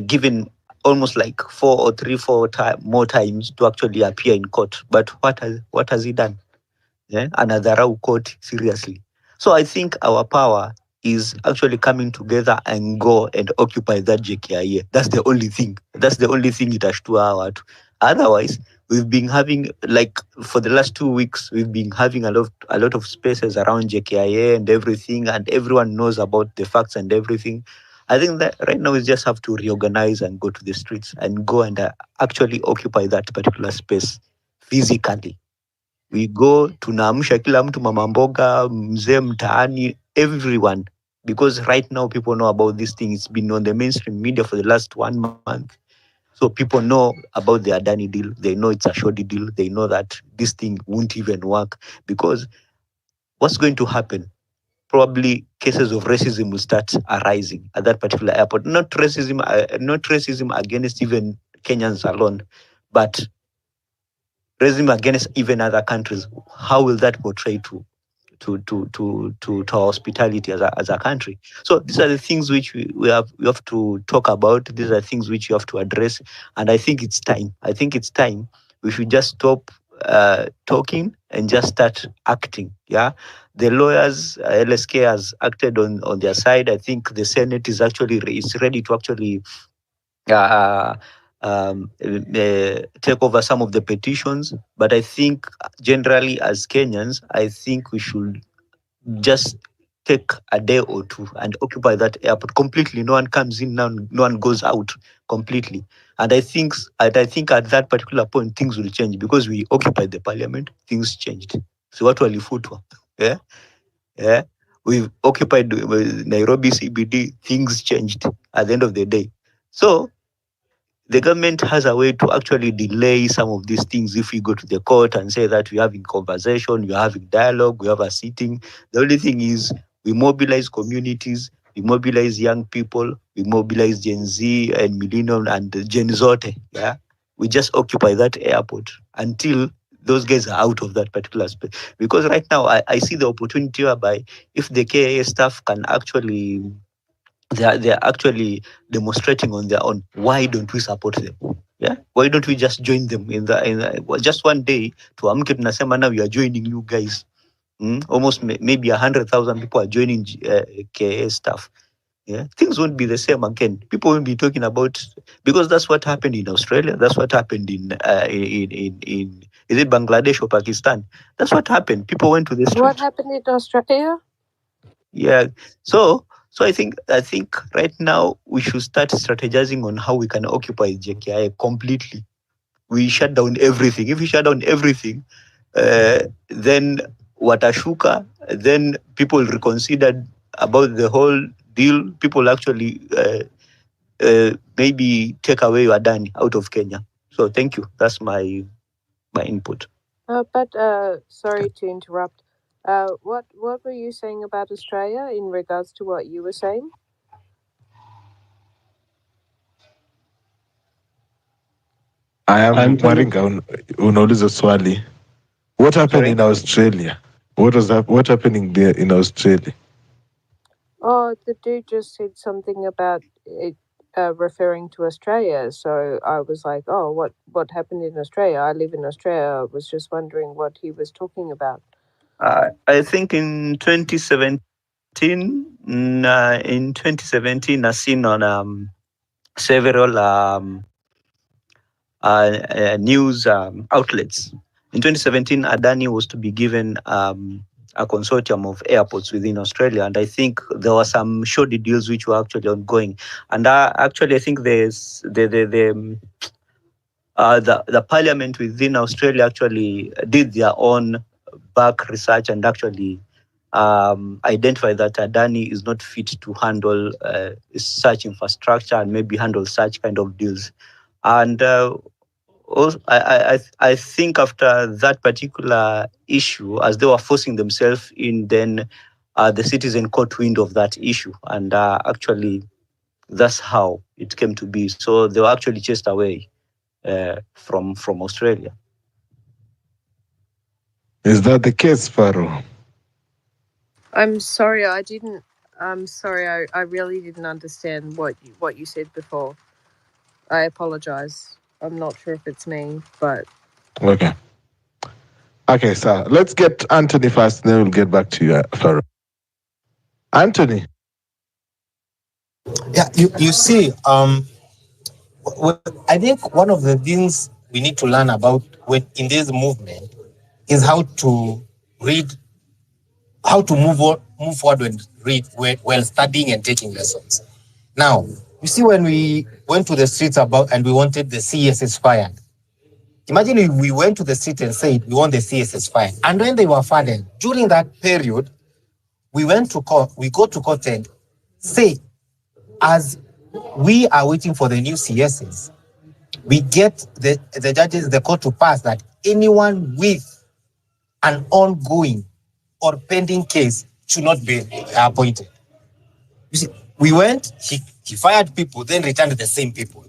given almost like 4 more times to actually appear in court. But what has he done? Yeah? Another court, seriously. So I think our power is actually coming together and go and occupy that JKIA. That's the only thing. That's the only thing it has to our. Otherwise, we've been having, like, for the last 2 weeks, we've been having a lot of spaces around JKIA and everything, and everyone knows about the facts and everything. I think that right now we just have to reorganize and go to the streets and go and actually occupy that particular space physically. We go, tunaamsha kila mtu, mama mboga, mzee mtaani, everyone, because right now people know about this thing. It's been on the mainstream media for the last 1 month. So people know about the Adani deal. They know it's a shoddy deal. They know that this thing won't even work, because what's going to happen? Probably cases of racism will start arising at that particular airport. Not racism against even Kenyans alone, but racism against even other countries. How will that portray to our hospitality as a country? So these are the things which we have to talk about. These are things which you have to address, and I think it's time. We should just stop talking and just start acting. Yeah, the lawyers, LSK has acted on their side. I think the Senate is ready to actually take over some of the petitions. But I think generally as Kenyans, I think we should just take a day or two and occupy that airport completely. No one comes in, no one goes out completely. And I think at that particular point things will change because we occupied the parliament. Things changed. So what will you futwa? Yeah, yeah. We've occupied Nairobi CBD. Things changed at the end of the day. So the government has a way to actually delay some of these things if we go to the court and say that we're having conversation, we're having dialogue, we have a sitting. The only thing is we mobilize communities, we mobilize young people, we mobilize Gen Z and Millennium and Gen Zote. Yeah, we just occupy that airport until those guys are out of that particular space. Because right now I see the opportunity whereby if the KIA staff can actually they're actually demonstrating on their own. Why don't we support them? Yeah, why don't we just join them in just one day to amke tunasema now we are joining you guys. Almost maybe 100,000 people are joining KA staff. Yeah, things won't be the same again. People won't be talking about, because that's what happened in Australia. That's what happened in is it Bangladesh or Pakistan? That's what happened. People went to the street. What happened in Australia? Yeah. So I think right now we should start strategizing on how we can occupy JKIA completely. We shut down everything. If we shut down everything, then watashuka, then people reconsider about the whole deal. People actually maybe take away Adani out of Kenya. So thank you. That's my input. But sorry to interrupt. What were you saying about Australia in regards to what you were saying? I am Maringa, unauliza swali. What happened in Australia? What happening there in Australia? Oh, the dude just said something about it referring to Australia. So I was like, oh, what happened in Australia? I live in Australia. I was just wondering what he was talking about. I think in 2017, I've seen on several news outlets. In 2017, Adani was to be given a consortium of airports within Australia, and I think there were some shoddy deals which were actually ongoing. And actually, I think there's the parliament within Australia actually did their own back research and actually identify that Adani is not fit to handle such infrastructure and maybe handle such kind of deals. And also, I think after that particular issue, as they were forcing themselves in, then the citizen caught wind of that issue, and actually that's how it came to be. So they were actually chased away from Australia. Is that the case, Faro? I'm sorry, I really didn't understand what you said before. I apologize. I'm not sure if it's me, but... Okay, so let's get Anthony first, then we'll get back to you, Faro. Anthony. Yeah, you see, I think one of the things we need to learn about in this movement is how to move forward and read while studying and taking lessons. Now, you see, when we went to the streets and we wanted the CSS fired, imagine if we went to the street and said we want the CSS fired, and when they were fired, during that period, we went to court, we go to court and say, as we are waiting for the new CSS, we get the judges, the court to pass that anyone with an ongoing or pending case should not be appointed. You see, we went, he fired people, then returned the same people,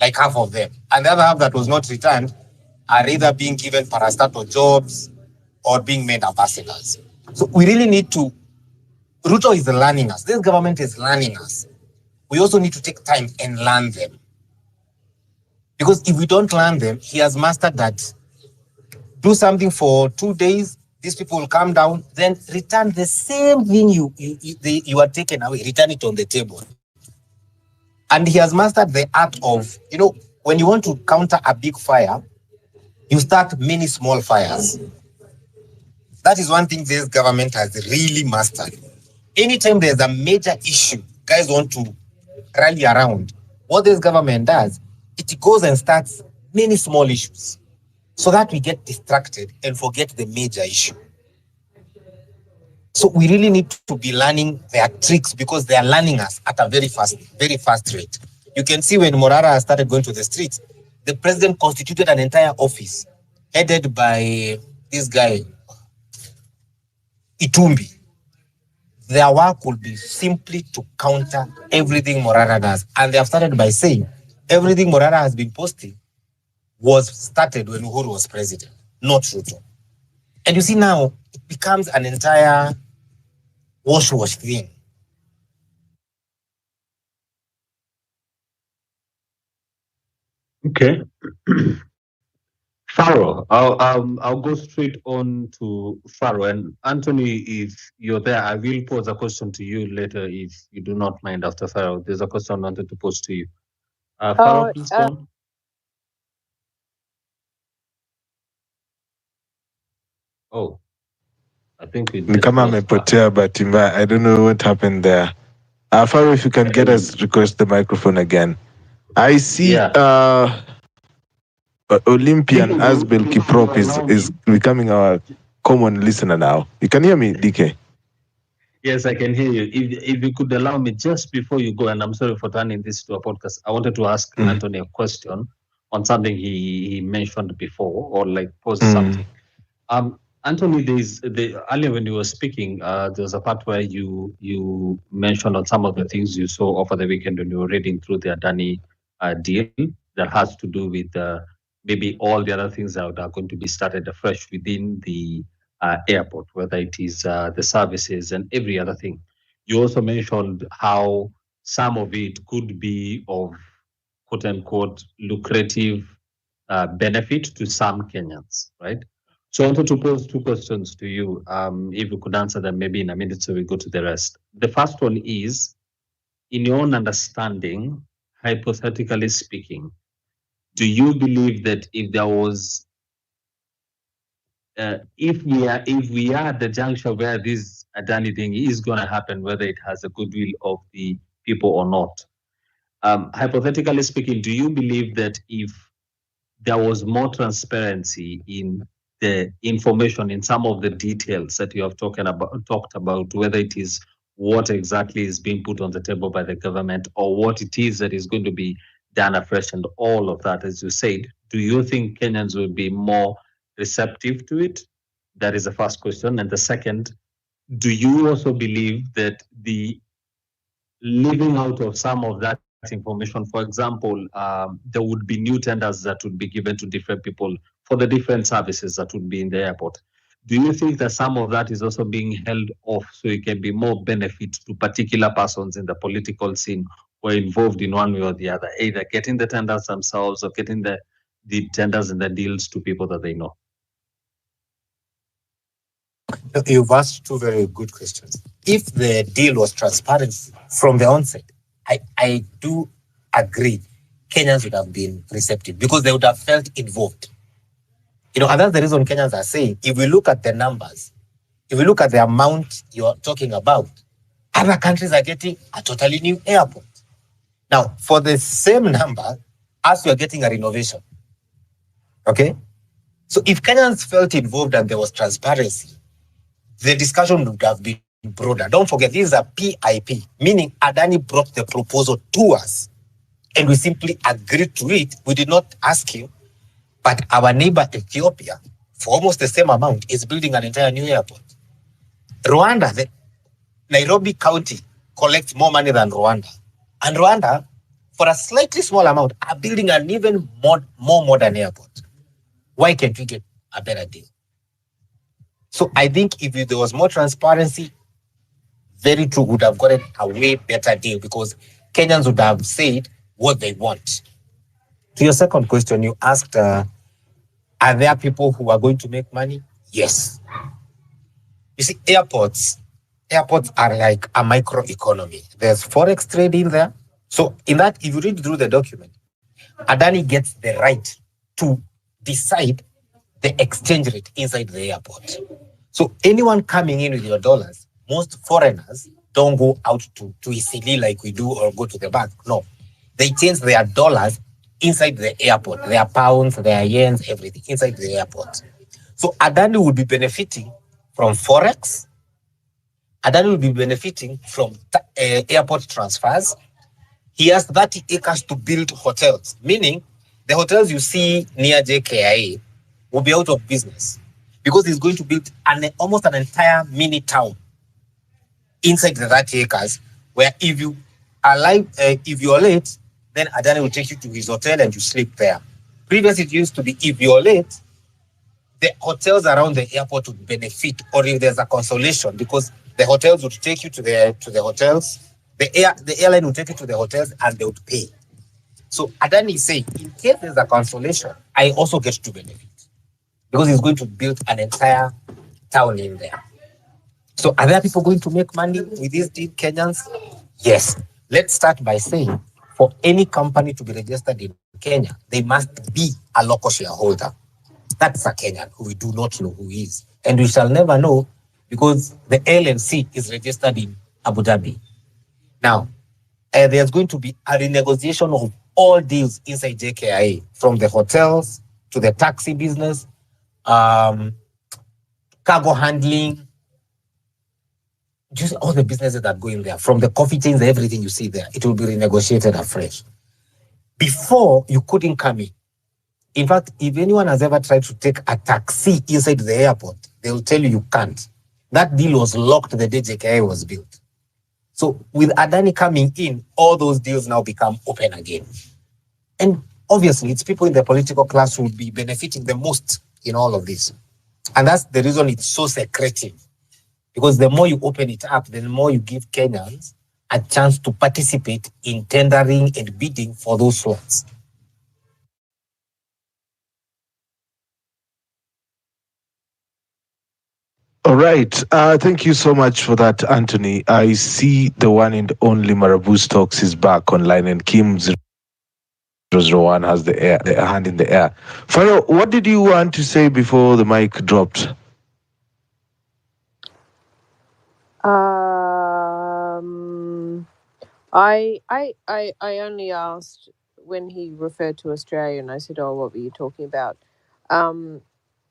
like half of them. And the other half that was not returned are either being given parastatal jobs or being made ambassadors. So we really need to, Ruto is learning us. This government is learning us. We also need to take time and learn them. Because if we don't learn them, he has mastered that. Do something for 2 days, these people will come down, then return the same thing you are taken away, return it on the table. And he has mastered the art of, when you want to counter a big fire, you start many small fires. That is one thing this government has really mastered. anytime there's a major issue, guys want to rally around. What this government does, it goes and starts many small issues so that we get distracted and forget the major issue. So we really need to be learning their tricks because they are learning us at a very fast rate. You can see when Morara started going to the streets, the president constituted an entire office headed by this guy, Itumbi. Their work will be simply to counter everything Morara does. And they have started by saying everything Morara has been posting was started when Uhuru was president, not Ruto. And you see now, it becomes an entire wash thing. Okay. Pharaoh, I'll go straight on to Pharaoh. And Anthony, if you're there, I will pose a question to you later if you do not mind after Pharaoh. There's a question I wanted to pose to you. Pharaoh, please go on. Oh, I think we just Kama amepotea bahati mbaya. I don't know what happened there. Pharaoh, if you can get us request the microphone again. I see Olympian Asbel Kiprop is becoming our common listener now. You can hear me, DK? Yes, I can hear you. If you could allow me just before you go, and I'm sorry for turning this to a podcast, I wanted to ask Anthony a question on something he mentioned before, or like pose something. Anthony, earlier when you were speaking, there's a part where you mentioned on some of the things you saw over the weekend when you were reading through the Adani deal that has to do with maybe all the other things that are going to be started afresh within the airport, whether it is the services and every other thing. You also mentioned how some of it could be of quote unquote lucrative benefit to some Kenyans, right? So I wanted to pose two questions to you. If you could answer them maybe in a minute so we go to the rest. The first one is, in your own understanding, hypothetically speaking, do you believe that if there was if we are at the juncture where this Adani thing is going to happen, whether it has a goodwill of the people or not, hypothetically speaking, do you believe that if there was more transparency in the information, in some of the details that you have talked about, whether it is what exactly is being put on the table by the government or what it is that is going to be done afresh and all of that, as you said, do you think Kenyans will be more receptive to it? That is the first question. And the second, do you also believe that the leaving out of some of that information, for example, there would be new tenders that would be given to different people for the different services that would be in the airport? Do you think that some of that is also being held off so it can be more benefit to particular persons in the political scene who are involved in one way or the other, either getting the tenders themselves or getting the tenders and the deals to people that they know? You've asked two very good questions. If the deal was transparent from the onset, I do agree Kenyans would have been receptive because they would have felt involved. You know, and that's the reason Kenyans are saying, if we look at the numbers, if we look at the amount you're talking about, other countries are getting a totally new airport. Now, for the same number, as we are getting a renovation, okay? So if Kenyans felt involved and there was transparency, the discussion would have been broader. Don't forget, this is a PIP, meaning Adani brought the proposal to us and we simply agreed to it. We did not ask you, but our neighbor Ethiopia, for almost the same amount, is building an entire new airport. Rwanda, the Nairobi County collects more money than Rwanda. And Rwanda, for a slightly small amount, are building an even more modern airport. Why can't we get a better deal? So I think if there was more transparency, very true, would have gotten a way better deal because Kenyans would have said what they want. To your second question, you asked, are there people who are going to make money? Yes. You see, airports are like a microeconomy. There's forex trade in there. So in that, if you read through the document, Adani gets the right to decide the exchange rate inside the airport. So anyone coming in with your dollars, most foreigners don't go out to Isili like we do or go to the bank. No. They change their dollars inside the airport, their pounds, their yens, everything inside the airport. So Adani will be benefiting from Forex. Adani will be benefiting from airport transfers. He has 30 acres to build hotels, meaning the hotels you see near JKIA will be out of business because he's going to build almost an entire mini town inside the 30 acres, where if you are late, then Adani will take you to his hotel and you sleep there. Previously, it used to be if you're late, the hotels around the airport would benefit, or if there's a consolation, because the hotels would take you to the hotels, the airline would take you to the hotels and they would pay. So Adani is saying, in case there's a consolation, I also get to benefit because he's going to build an entire town in there. So are there people going to make money with this deal, Kenyans? Yes. Let's start by saying, for any company to be registered in Kenya, they must be a local shareholder. That's a Kenyan who we do not know who is. And we shall never know because the LLC is registered in Abu Dhabi. Now, there's going to be a renegotiation of all deals inside JKIA, from the hotels to the taxi business, cargo handling, just all the businesses that go in there, from the coffee chains, everything you see there, it will be renegotiated afresh. Before, you couldn't come in. In fact, if anyone has ever tried to take a taxi inside the airport, they will tell you you can't. That deal was locked the day JKIA was built. So with Adani coming in, all those deals now become open again. And obviously, it's people in the political class who will be benefiting the most in all of this. And that's the reason it's so secretive. Because the more you open it up, the more you give Kenyans a chance to participate in tendering and bidding for those slots. All right. Thank you so much for that, Anthony. I see the one and only Marabu Stocks is back online, and Kim 001 has the hand in the air. Faro, what did you want to say before the mic dropped? I only asked when he referred to Australia, and I said, "Oh, what were you talking about?"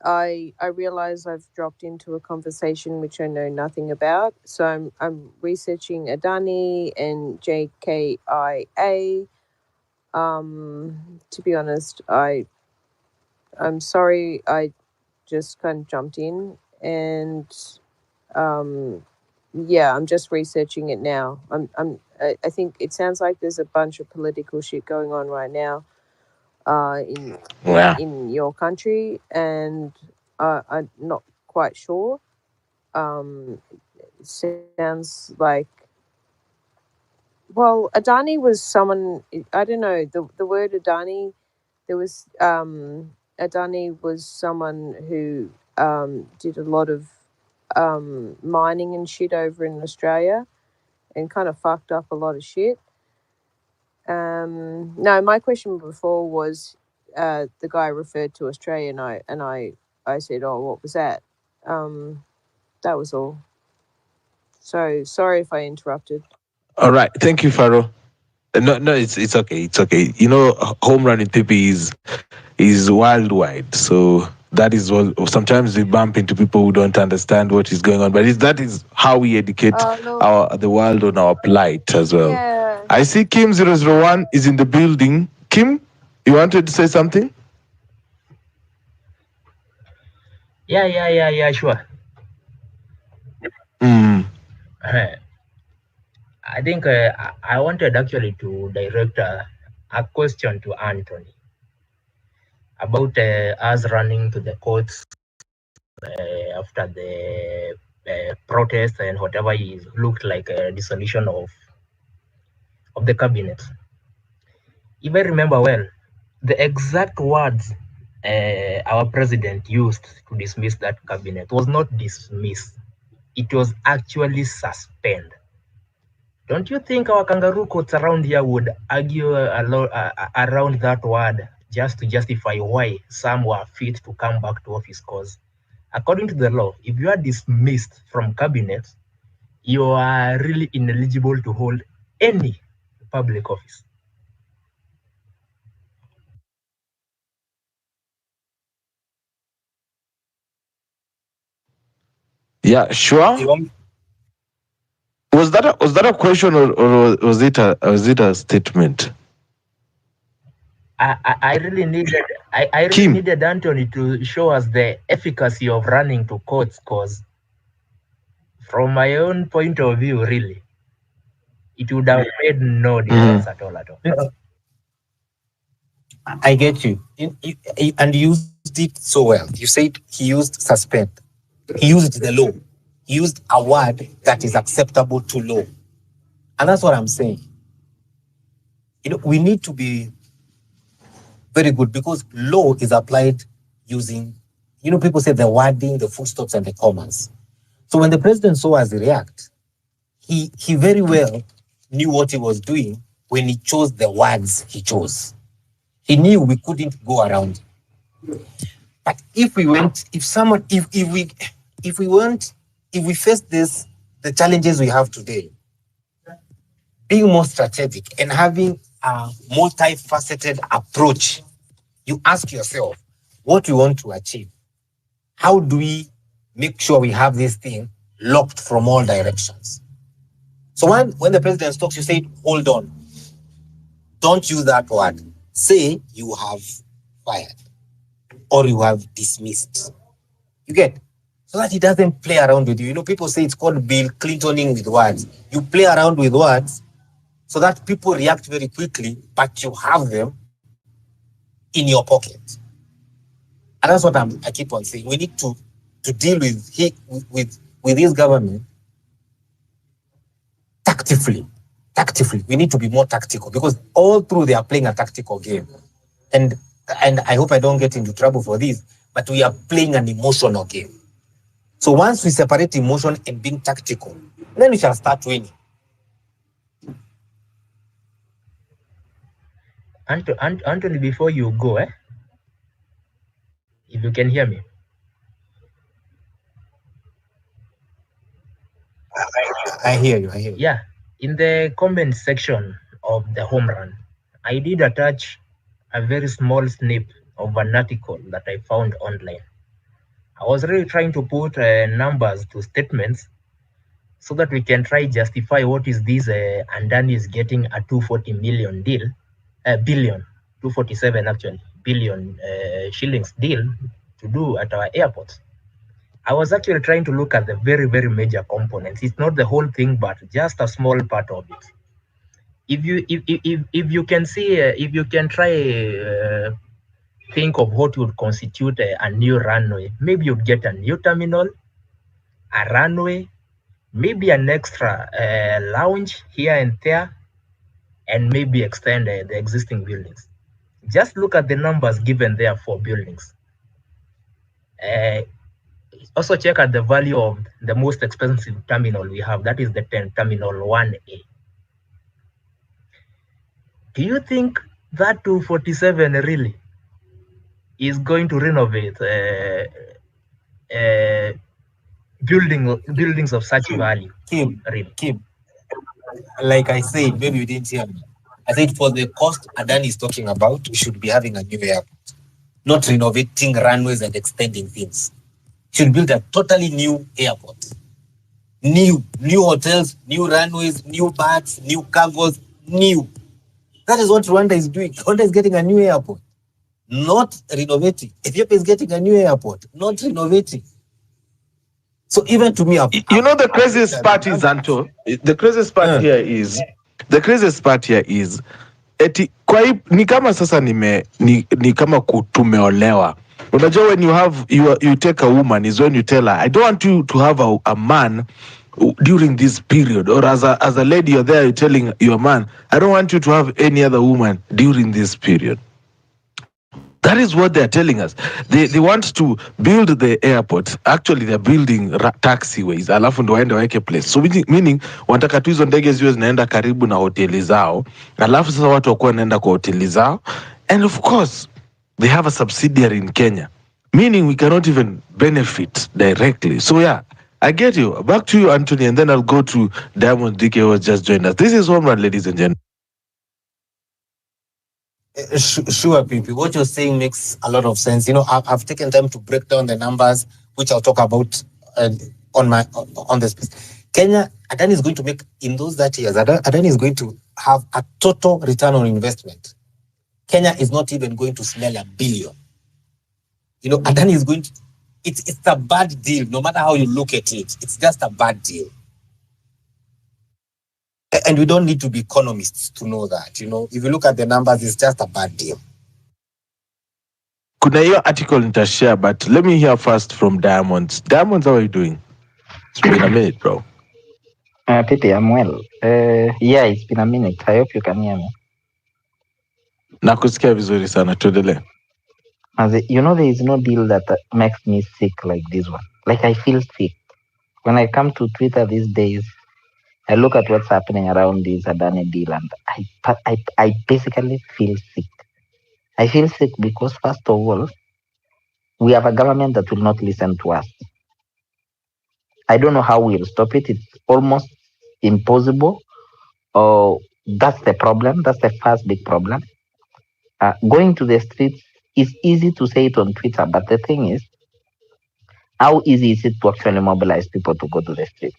I realize I've dropped into a conversation which I know nothing about, so I'm researching Adani and JKIA. To be honest, I'm sorry, I just kind of jumped in, and yeah, I'm just researching it now. I think it sounds like there's a bunch of political shit going on right now in your country, and I'm not quite sure. It sounds like, well, Adani was someone, I don't know, the word Adani, there was Adani was someone who did a lot of mining and shit over in Australia and kind of fucked up a lot of shit. No, my question before was the guy referred to Australia, and I said, "Oh, what was that?" That was all. So sorry if I interrupted. All right. Thank you, Faro. No, it's okay. It's okay. You know, home run in Pipi is worldwide. So that is what sometimes we bump into people who don't understand what is going on. But that is how we educate the world on our plight as well. Yeah. I see Kim 001 is in the building. Kim, you wanted to say something? Yeah, sure. I think I wanted actually to direct a question to Anthony about us running to the courts after the protest and whatever is looked like a dissolution of the cabinet. If I remember well, the exact words our president used to dismiss that cabinet was not dismiss, it was actually suspend. Don't you think our kangaroo courts around here would argue around that word just to justify why some were fit to come back to office? Because according to the law, if you are dismissed from cabinet, you are really ineligible to hold any public office. Yeah, sure. Was that a question or was it a statement? I really needed Anthony to show us the efficacy of running to courts, because from my own point of view, really, it would have made no difference at all. I get you. And you used it so well. You said he used suspend. He used the law. He used a word that is acceptable to law. And that's what I'm saying. We need to be very good, because law is applied using, people say the wording, the full stops, and the commas. So when the president saw us react, he very well knew what he was doing when he chose the words he chose. He knew we couldn't go around. But if we face the challenges we have today, being more strategic and having a multifaceted approach, you ask yourself what we want to achieve. How do we make sure we have this thing locked from all directions? So when the president talks, you say, hold on. Don't use that word. Say you have fired or you have dismissed. You get? So that he doesn't play around with you. People say it's called Bill Clintoning with words. You play around with words so that people react very quickly, but you have them in your pocket. And that's what I keep on saying. We need to deal with his government tactfully. We need to be more tactical, because all through they are playing a tactical game. And I hope I don't get into trouble for this, but we are playing an emotional game. So once we separate emotion and being tactical, then we shall start winning. Anthony, before you go, if you can hear me. I hear you. Yeah, in the comment section of the home run, I did attach a very small snip of an article that I found online. I was really trying to put numbers to statements so that we can try justify what is this Adani is getting a 240 million deal, billion, 247 actually, billion shillings deal to do at our airports. I was actually trying to look at the very, very major components. It's not the whole thing, but just a small part of it. If you can see, if you can try think of what would constitute a new runway, maybe you'd get a new terminal, a runway, maybe an extra lounge here and there, and maybe extend the existing buildings. Just look at the numbers given there for buildings. Also check at the value of the most expensive terminal we have, that is the terminal 1A. Do you think that 247 really is going to renovate buildings of such value? Kim, like I said, maybe you didn't hear me. I said for the cost Adani is talking about, we should be having a new airport, not renovating runways and extending things. Should build a totally new airport. New hotels, new runways, new berths, new cargos, new. That is what Rwanda is doing. Rwanda is getting a new airport, not renovating. Ethiopia is getting a new airport, not renovating. So even to me, the craziest part is, Anto, the craziest part here is, eti kwa hii ni kama sasa ni kama tumeolewa. Unajua, when you take a woman is when you tell her, I don't want you to have a man during this period, or as a lady you're there, you're telling your man, I don't want you to have any other woman during this period. That is what they're telling us. They want to build the airport. Actually, they're building taxiways. Alafu ndo waende waweke place. So meaning wanataka tu hizo ndege ziwe zinaenda karibu na hoteli zao. Alafu sasa watu wakuwa wanaenda kwa hoteli zao. And of course, they have a subsidiary in Kenya. Meaning we cannot even benefit directly. So yeah, I get you. Back to you, Anthony, and then I'll go to Diamond DK who has just joined us. This is Home Run, ladies and gentlemen. Sure, PP. What you're saying makes a lot of sense. I've taken time to break down the numbers, which I'll talk about on the space. Kenya, Adani is going to make in those 30 years. Adani is going to have a total return on investment. Kenya is not even going to smell $1 billion. Adani is going to. It's a bad deal, no matter how you look at it. It's just a bad deal. And we don't need to be economists to know that. If you look at the numbers, it's just a bad deal. Kuna hiyo article nitashare, but let me hear first from Diamonds. Diamonds, how are you doing? It's been a minute, bro. Titi, I'm well. Yeah, it's been a minute. I hope you can hear me. Nakusikia vizuri sana, tuendelee. There is no deal that makes me sick like this one. Like, I feel sick. When I come to Twitter these days, I look at what's happening around this Adani deal, and I basically feel sick. I feel sick because, first of all, we have a government that will not listen to us. I don't know how we'll stop it. It's almost impossible. That's the problem. That's the first big problem. Going to the streets is easy to say it on Twitter, but the thing is, how easy is it to actually mobilize people to go to the streets?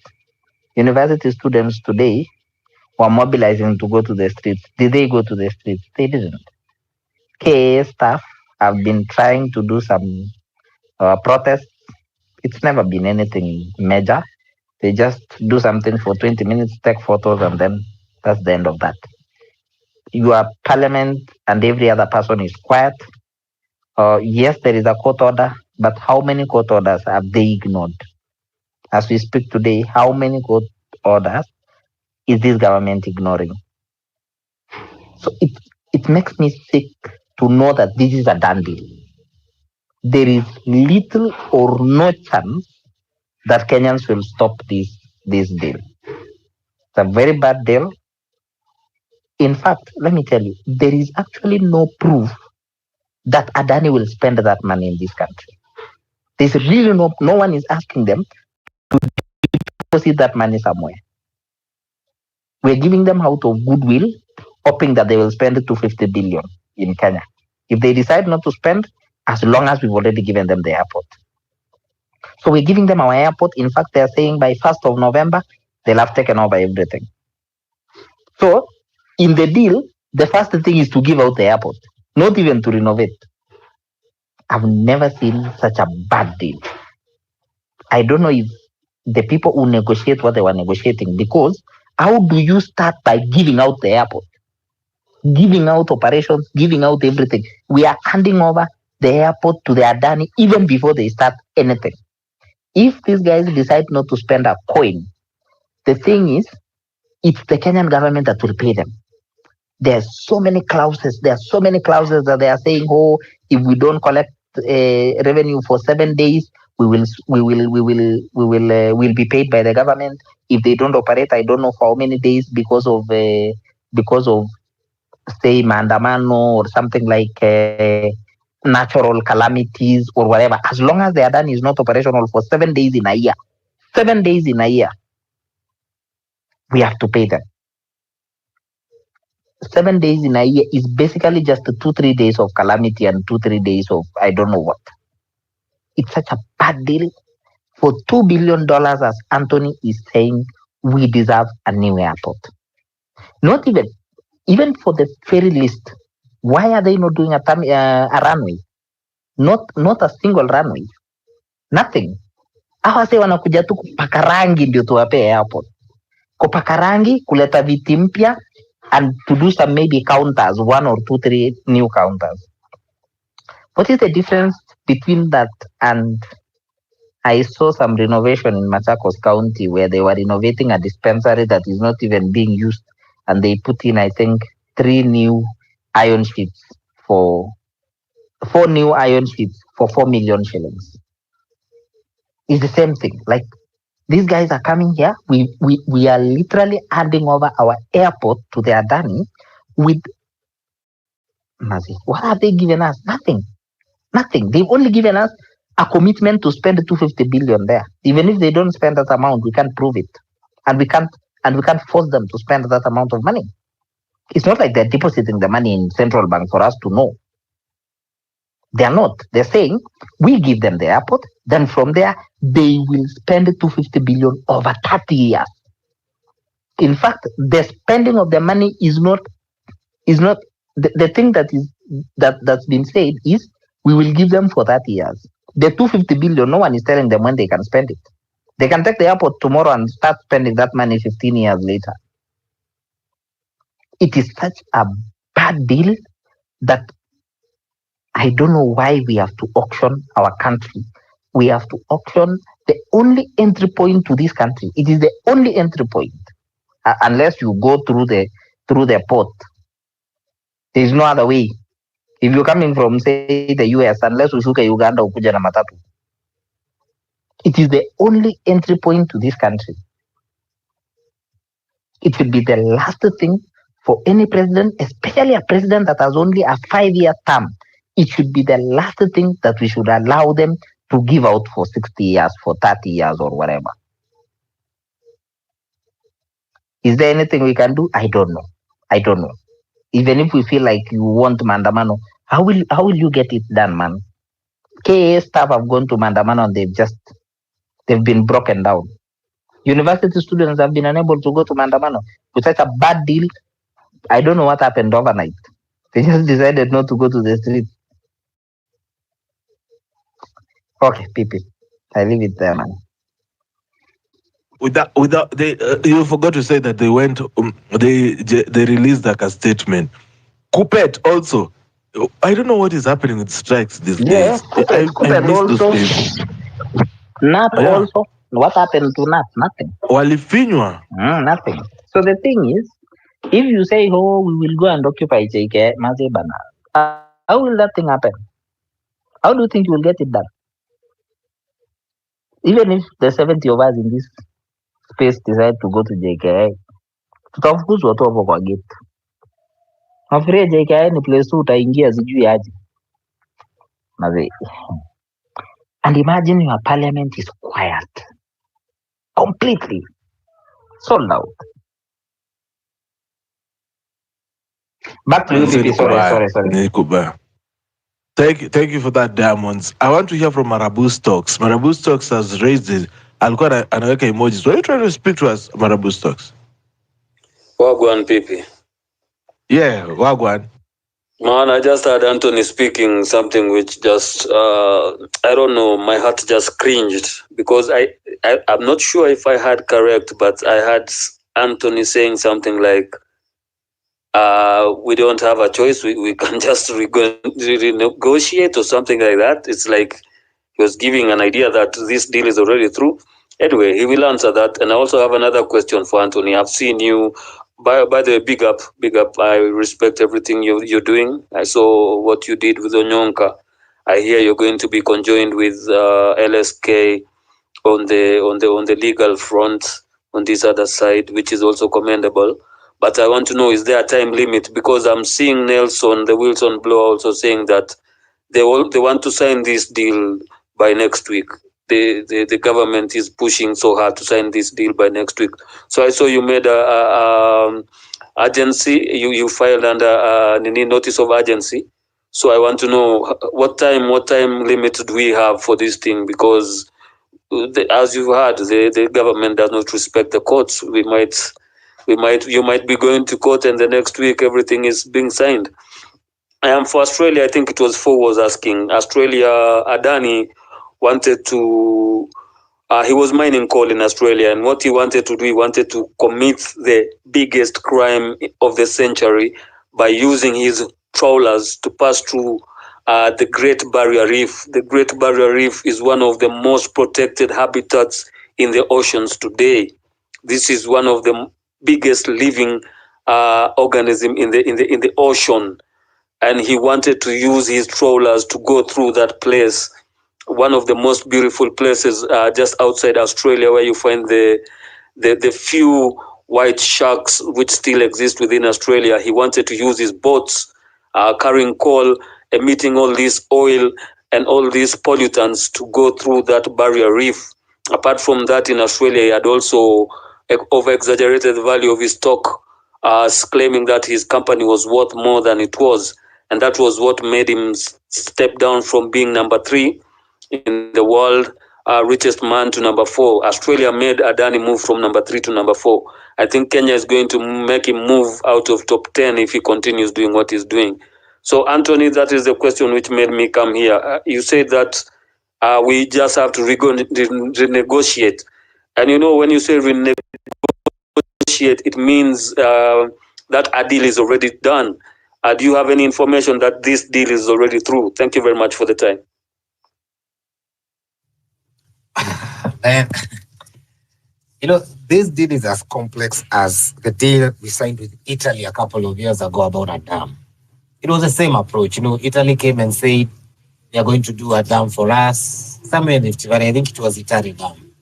University students today were mobilizing to go to the streets. Did they go to the streets? They didn't. KA staff have been trying to do some protests. It's never been anything major. They just do something for 20 minutes, take photos, and then that's the end of that. Your parliament and every other person is quiet. Yes, there is a court order, but how many court orders have they ignored? As we speak today, how many court orders is this government ignoring? So it makes me sick to know that this is a done deal. There is little or no chance that Kenyans will stop this deal. It's a very bad deal. In fact, let me tell you, there is actually no proof that Adani will spend that money in this country. There's really no one is asking them to deposit that money somewhere. We're giving them out of goodwill, hoping that they will spend 250 billion in Kenya. If they decide not to spend, as long as we've already given them the airport. So we're giving them our airport. In fact, they're saying by 1st of November, they'll have taken over everything. So in the deal, the first thing is to give out the airport, not even to renovate. I've never seen such a bad deal. I don't know if the people who negotiate what they were negotiating, because how do you start by giving out the airport? Giving out operations, giving out everything. We are handing over the airport to the Adani even before they start anything. If these guys decide not to spend a coin, the thing is, it's the Kenyan government that will pay them. There's so many clauses. There are so many clauses that they are saying, oh, if we don't collect revenue for 7 days, we'll be paid by the government. If they don't operate, I don't know for how many days because of say mandamano or something like natural calamities or whatever. As long as the Adani is not operational for 7 days in a year, 7 days in a year, we have to pay them. 7 days in a year is basically just 2-3 days of calamity and 2-3 days of I don't know what. It's such a bad deal. For $2 billion, as Anthony is saying, we deserve a new airport. Not even for the very least. Why are they not doing a runway? Not a single runway. Nothing. Hawa se wanakuja tu kupaka rangi ndio tuwape airport. Kupaka rangi, kuleta viti mpya, and to do some maybe counters, 1 or 2, 3 new counters. What is the difference between that and I saw some renovation in Machakos County where they were renovating a dispensary that is not even being used, and they put in, I think, 3 new iron sheets for 4 new iron sheets for 4 million shillings. It's the same thing. Like, these guys are coming here. We are literally handing over our airport to the Adani with Mazi. What have they given us? Nothing. They've only given us a commitment to spend 250 billion there. Even if they don't spend that amount, we can't prove it, and we can't force them to spend that amount of money. It's not like they're depositing the money in central bank for us to know. They are not. They're saying we give them the airport, then from there they will spend 250 billion over 30 years. In fact, the spending of the money is not the thing that's been said is we will give them for 30 years. The 250 billion, no one is telling them when they can spend it. They can take the airport tomorrow and start spending that money 15 years later. It is such a bad deal that I don't know why we have to auction our country. We have to auction the only entry point to this country. It is the only entry point. Unless you go through the port. There is no other way. If you're coming from, say, the US, unless ushuke Uganda ukuja na matatu. It is the only entry point to this country. It should be the last thing for any president, especially a president that has only a 5-year term. It should be the last thing that we should allow them to give out for 60 years, for 30 years, or whatever. Is there anything we can do? I don't know. Even if we feel like you want Mandamano, how will you get it done, man? KA staff have gone to Mandamano and they've been broken down. University students have been unable to go to Mandamano with such a bad deal. I don't know what happened overnight. They just decided not to go to the street. Okay, PP. I leave it there, man. Without they, you forgot to say that they went. They released like a statement. Kupet also. I don't know what is happening with strikes these days. I miss those days. NAP also. What happened to NAP? Nothing. Walifinywa. Nothing. So the thing is, if you say, oh, we will go and occupy JKIA, how will that thing happen? How do you think you will get it done? Even if the 70 of us in this space decide to go to JKIA, tutafukuzwa tu hapo kwa gate. Nafikiria JKIA ni place tu utaingia sijui aje. And imagine your parliament is quiet. Completely. Sold out. Back to you, PP. Sorry. Thank you for that, Diamonds. I want to hear from Marabu Stocks. Marabu Stocks has raised it. Alikuwa anaweka emojis. Were you trying to speak to us, Marabu Stocks? Wagwan, PP. Yeah, Wagwan. Man, I just heard Anthony speaking something which just, I don't know, my heart just cringed because I'm not sure if I heard correct, but I heard Anthony saying something like, we don't have a choice, we can just renegotiate or something like that. It's like he was giving an idea that this deal is already through. Anyway, he will answer that. And I also have another question for Anthony. I've seen you, by the way, big up. I respect everything you're doing. I saw what you did with Onyonka. I hear you're going to be conjoined with LSK on the legal front on this other side, which is also commendable. But I want to know, is there a time limit? Because I'm seeing Nelson, the Wilson Blower, also saying that they want to sign this deal by next week. The government is pushing so hard to sign this deal by next week. So I saw you made a urgency. You filed under notice of urgency. So I want to know what time limit do we have for this thing? Because as you've heard, the government does not respect the courts. You might be going to court and the next week everything is being signed. For Australia, I think it was Fo was asking. Australia, Adani wanted to, he was mining coal in Australia, and what he wanted to do, he wanted to commit the biggest crime of the century by using his trawlers to pass through the Great Barrier Reef. The Great Barrier Reef is one of the most protected habitats in the oceans today. This is one of the biggest living organism in the ocean, and he wanted to use his trawlers to go through that place, one of the most beautiful places just outside Australia, where you find the few white sharks which still exist within Australia. He wanted to use his boats carrying coal, emitting all this oil, and all these pollutants to go through that barrier reef. Apart from that, in Australia, he had also over-exaggerated the value of his stock, claiming that his company was worth more than it was. And that was what made him step down from being number 3 in the world richest man to number 4. Australia made Adani move from number 3 to number 4. I think Kenya is going to make him move out of top 10 if he continues doing what he's doing. So, Anthony, that is the question which made me come here. You said that we just have to renegotiate. And you know, when you say renegotiate, it means that a deal is already done. Do you have any information that this deal is already through? Thank you very much for the time. And, you know, this deal is as complex as the deal we signed with Italy a couple of years ago about a dam. It was the same approach. You know, Italy came and said, they are going to do a dam for us. Somewhere in the Rift Valley, I think it was Italy dam.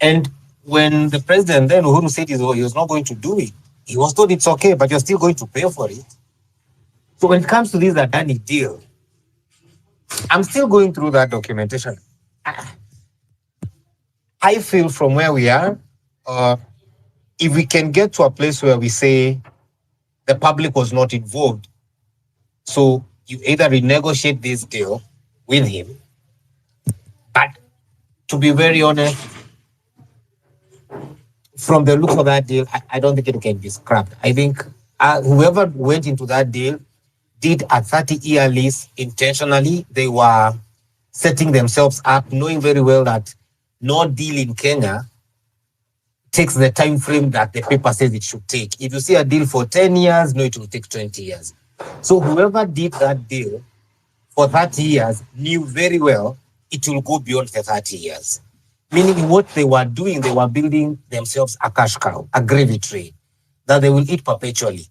And when the president then, Uhuru, said he was not going to do it, he was told it's okay, but you're still going to pay for it. So when it comes to this Adani deal, I'm still going through that documentation. I feel from where we are, if we can get to a place where we say the public was not involved, so you either renegotiate this deal with him, but to be very honest, from the look of that deal, I don't think it can be scrapped. I think whoever went into that deal did a 30-year lease intentionally. They were setting themselves up, knowing very well that no deal in Kenya takes the time frame that the paper says it should take. If you see a deal for 10 years, no, it will take 20 years. So whoever did that deal for 30 years knew very well it will go beyond the 30 years. Meaning what they were doing, they were building themselves a cash cow, a gravy train that they will eat perpetually.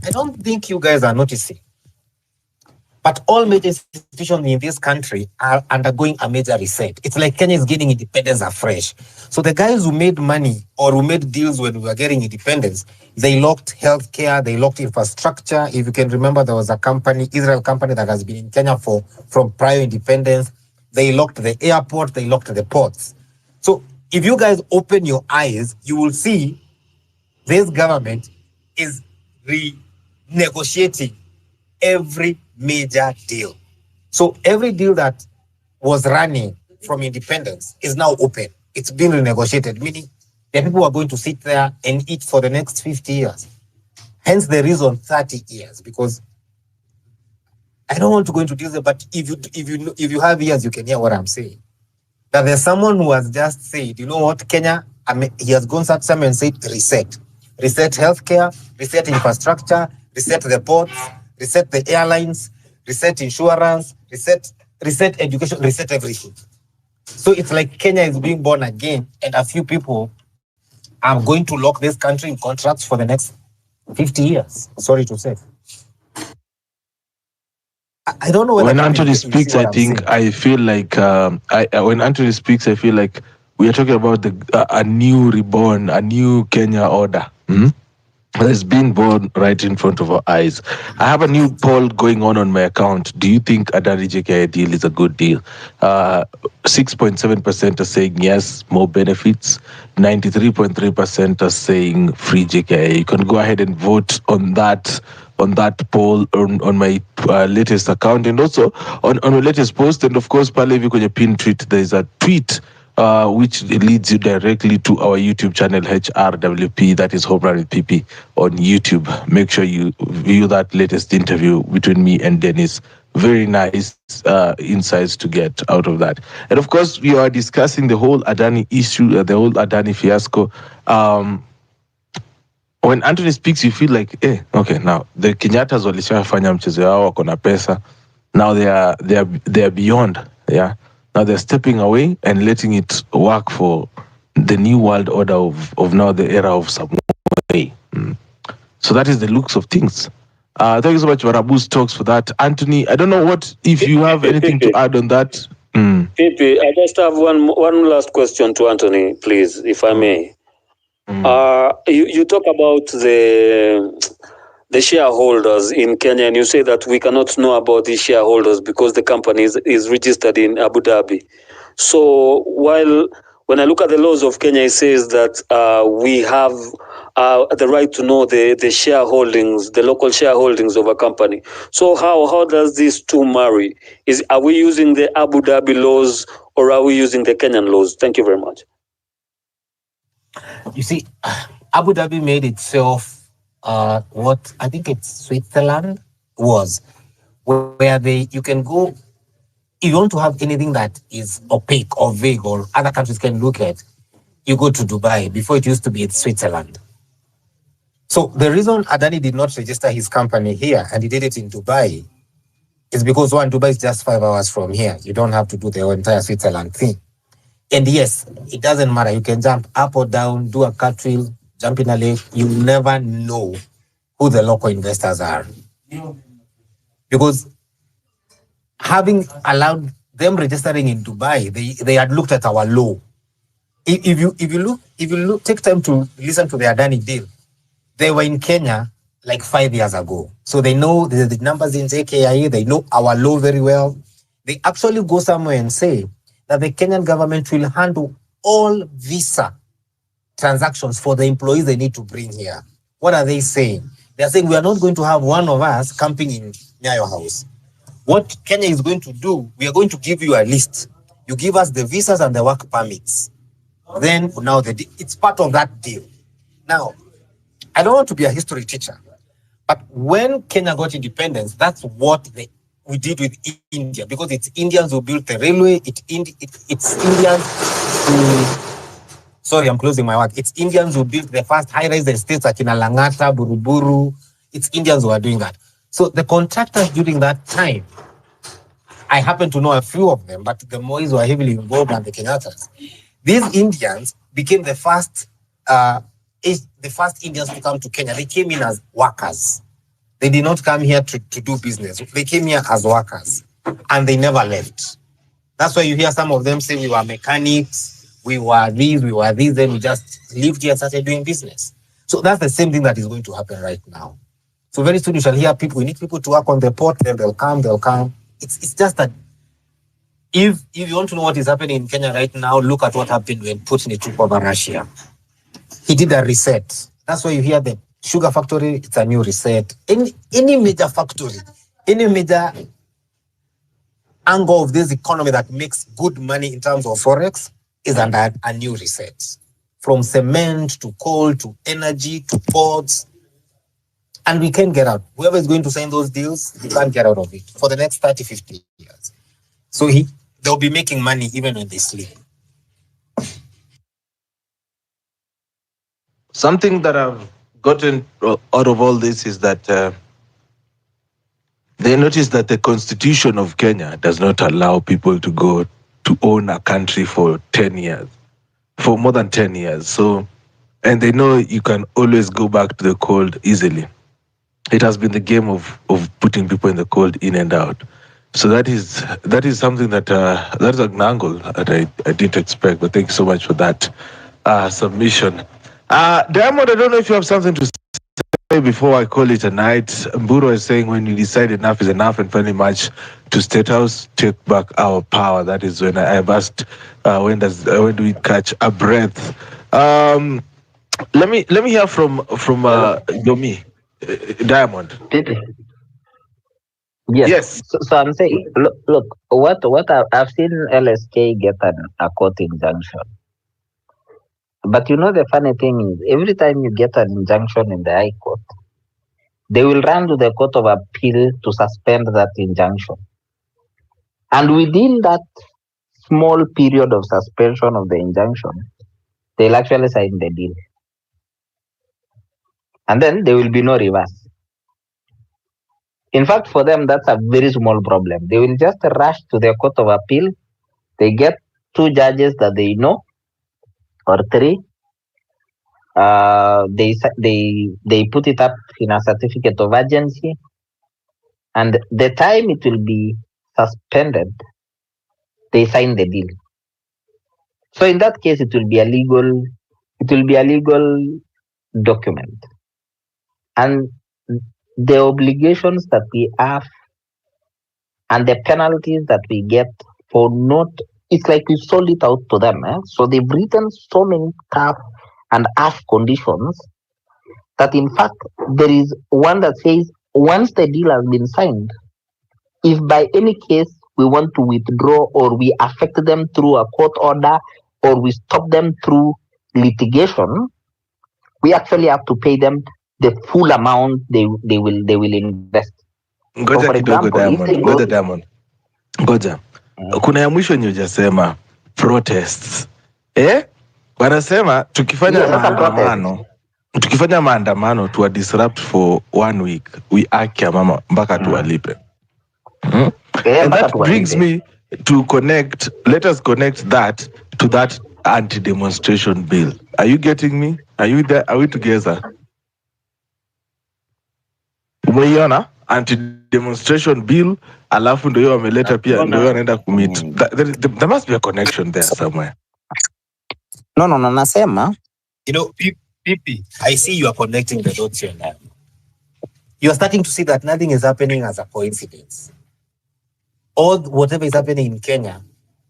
I don't think you guys are noticing. But all major institutions in this country are undergoing a major reset. It's like Kenya is getting independence afresh. So the guys who made money or who made deals when we were getting independence, they locked healthcare, they locked infrastructure. If you can remember, there was a company, Israel company, that has been in Kenya from prior independence. They locked the airport, they locked the ports. So if you guys open your eyes, you will see this government is renegotiating every major deal. So every deal that was running from independence is now open. It's been renegotiated, meaning the people are going to sit there and eat for the next 50 years. Hence the reason 30 years, because I don't want to go into detail, but if you have ears, you can hear what I'm saying. That there's someone who has just said, you know what, Kenya, he has gone somewhere and said reset. Reset healthcare, reset infrastructure, reset the ports, reset the airlines, reset insurance, reset education, reset everything. So it's like Kenya is being born again, and a few people are going to lock this country in contracts for the next 50 years. Sorry to say. I don't know when Anthony speaks. I think I feel like when Anthony speaks, I feel like we are talking about a new reborn, a new Kenya order. That's been born right in front of our eyes. I have a new poll going on my account. Do you think Adani JKIA deal is a good deal? 6.7% are saying yes, more benefits. 93.3% are saying free JKIA. You can go ahead and vote on that poll on my latest account, and also on my latest post. And of course, pale hivi kwenye pin tweet, there is a tweet which leads you directly to our YouTube channel, HRWP, that is Home Run with PP on YouTube. Make sure you view that latest interview between me and Dennis. Very nice insights to get out of that. And of course, we are discussing the whole Adani issue, the whole Adani fiasco. When Anthony speaks, you feel like, okay, now the Kenyattas walishafanya mchezo wao, wako na pesa. Now they are beyond, yeah. Now they're stepping away and letting it work for the new world order of now the era of Samoei. So that is the looks of things. Thank you so much, Varabu's talks for that. Anthony, I don't know if you have anything to add on that. Pipi, I just have one last question to Anthony, please, if I may. You talk about the the shareholders in Kenya, and you say that we cannot know about these shareholders because the company is registered in Abu Dhabi. So when I look at the laws of Kenya, it says that we have the right to know the shareholdings, the local shareholdings of a company. So how does these two marry? Are we using the Abu Dhabi laws or are we using the Kenyan laws? Thank you very much. You see, Abu Dhabi made itself what I think it's Switzerland was, where you can go. If you want to have anything that is opaque or vague or other countries can look at, you go to Dubai. Before it used to be in Switzerland. So the reason Adani did not register his company here and he did it in Dubai is because one, Dubai is just 5 hours from here. You don't have to do the entire Switzerland thing. And yes, it doesn't matter. You can jump up or down, do a cartwheel, jump in a lake. You never know who the local investors are. Because having allowed them registering in Dubai, they had looked at our law. If you look, take time to listen to the Adani deal. They were in Kenya like 5 years ago. So they know the numbers in JKIA, they know our law very well. They actually go somewhere and say that the Kenyan government will handle all visa transactions for the employees they need to bring here. What are they saying? They're saying we are not going to have one of us camping in near your house. What Kenya is going to do, we are going to give you a list. You give us the visas and the work permits. Then now it's part of that deal. Now, I don't want to be a history teacher, but when Kenya got independence, that's what we did with India, because it's Indians who built the railway. It's Indians who, sorry, I'm closing my word. It's Indians who built the first high-rise estates like in Langata, Buruburu. It's Indians who are doing that. So the contractors during that time, I happen to know a few of them, but the Mois were heavily involved and the Kenyattas. These Indians became the first Indians to come to Kenya. They came in as workers. They did not come here to do business. They came here as workers and they never left. That's why you hear some of them say we were mechanics, we were these, then we just lived here and started doing business. So that's the same thing that is going to happen right now. So very soon you shall hear people, we need people to work on the port, then they'll come. It's just that if you want to know what is happening in Kenya right now, look at what happened when Putin took over Russia. He did a reset. That's why you hear the sugar factory, it's a new reset. Any major factory, any major angle of this economy that makes good money in terms of forex is under a new reset. From cement to coal to energy to ports. And we can't get out. Whoever is going to sign those deals, you can't get out of it for the next 30, 50 years. So they'll be making money even when they sleep. Something that I've gotten out of all this is that they notice that the constitution of Kenya does not allow people to go to own a country for 10 years, for more than 10 years. So, and they know you can always go back to the cold easily. It has been the game of putting people in the cold in and out. So that is something that that's an angle that I didn't expect. But thank you so much for that submission. Diamond, I don't know if you have something to say before I call it a night. Mburo is saying when you decide enough is enough and finally march to State House, take back our power. That is when I've asked when do we catch a breath. Let me hear from Yomi, Diamond. Pepe. Yes. So I'm saying, look, what I've seen LSK get a court injunction. But you know the funny thing is, every time you get an injunction in the High Court, they will run to the Court of Appeal to suspend that injunction. And within that small period of suspension of the injunction, they'll actually sign the deal. And then there will be no reverse. In fact, for them, that's a very small problem. They will just rush to the Court of Appeal. They get 2 judges that they know, or 3. They put it up in a certificate of urgency, and the time it will be suspended, they sign the deal. So in that case, it will be a legal document. And the obligations that we have and the penalties that we get for not, it's like we sold it out to them. So they've written so many tough and harsh conditions that in fact there is one that says once the deal has been signed, if by any case we want to withdraw or we affect them through a court order or we stop them through litigation, we actually have to pay them the full amount they will invest. So Ngoja for kidogo example, if Diamond, they go ngoja Diamond, ngoja. Kuna ya mwisho yenye hujasema, protests. Wanasema tukifanya maandamano tuwa disrupt for 1 week, we akia mama mpaka tuwalipe. And that brings me to let us connect that to that anti-demonstration bill. Are you getting me? Are you there? Are we together? Umeiona anti-demonstration bill, alafu ndio hiyo wameleta pia, ndio hiyo anaenda kumit. There must be a connection there somewhere. No, nasema. You know, PP, I see you are connecting the dots here now. You are starting to see that nothing is happening as a coincidence. All whatever is happening in Kenya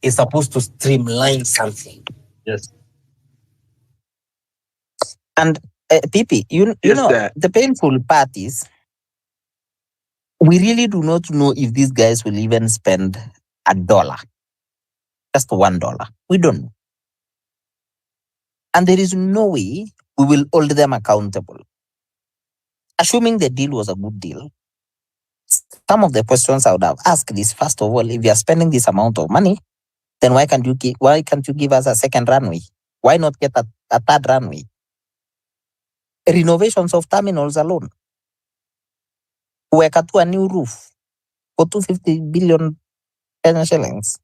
is supposed to streamline something. Yes. And PP, you know, the painful part is we really do not know if these guys will even spend $1, just $1. We don't know. And there is no way we will hold them accountable. Assuming the deal was a good deal, some of the questions I would have asked is, first of all, if you are spending this amount of money, then why can't you give us a second runway? Why not get a third runway? Renovations of terminals alone. Work to a new roof for 250 billion shillings.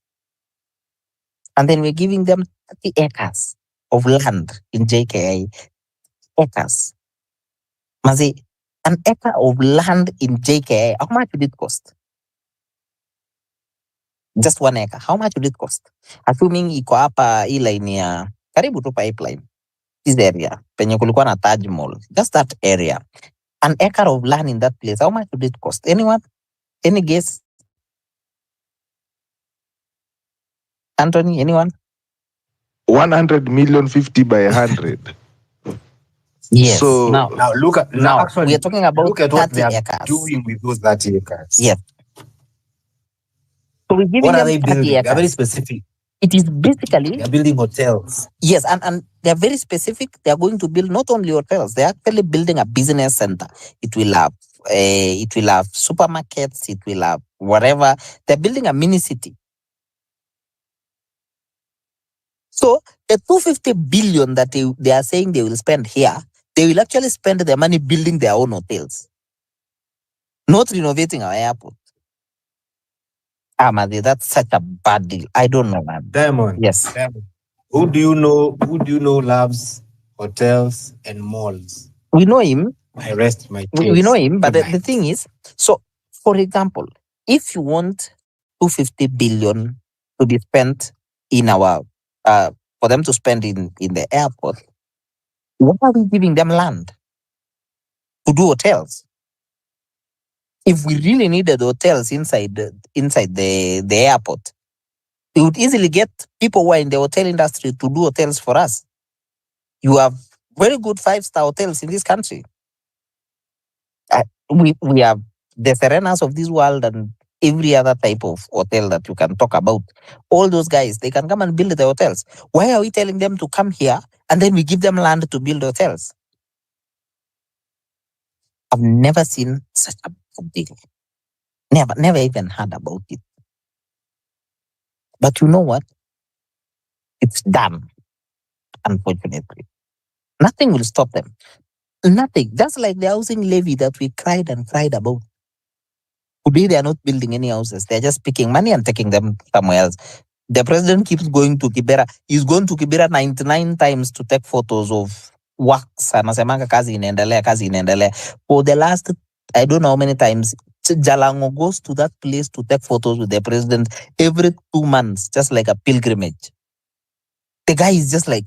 And then we're giving them 30 acres of land in JKIA. Acres. Mazi, an acre of land in JKIA, how much would it cost? Just 1 acre. How much would it cost? Assuming iko hapa hii line ya karibu tu pipeline. This area, penye kulikuwa na Taj Mall. Just that area. An acre of land in that place, how much would it cost? Anyone? Any guess? Anthony, anyone? 100 million, 50 by 100. Yes. So now look at now actually, we are talking about look at what they are acres. doing with those 30 acres. Yes. So we're giving What are them they 30 building? They're very acres. specific. It is basically They're building hotels. yes, and they're very specific. They are going to build not only hotels, they're actually building a business center. It will have supermarkets, it will have whatever. They're building a mini city. So the 250 billion that they are saying they will spend here, they will actually spend their money building their own hotels, not renovating our airport. Madi, that's such a bad deal. I don't know, man. Diamond. Yes. Diamond. Who do you know loves hotels and malls? We know him. I rest my case. We know him, but Good the night. thing is, so for example, if you want 250 billion to be spent in our for them to spend in the airport, what are we giving them land to do hotels? If we really needed hotels inside the airport, we would easily get people who are in the hotel industry to do hotels for us. You have very good 5-star hotels in this country. We have the Serenas of this world and every other type of hotel that you can talk about. All those guys, they can come and build the hotels. Why are we telling them to come here and then we give them land to build hotels? I've never seen such a bad deal. Never even heard about it. But you know what? It's done, unfortunately. Nothing will stop them. Nothing. Just like the housing levy that we cried and cried about. Today, they are not building any houses. They're just picking money and taking them somewhere else. The president keeps going to Kibera. He's gone to Kibera 99 times to take photos of works. Anasemanga kazi inaendelea. For the last, I don't know how many times, Jalango goes to that place to take photos with the president every 2 months, just like a pilgrimage. The guy is just like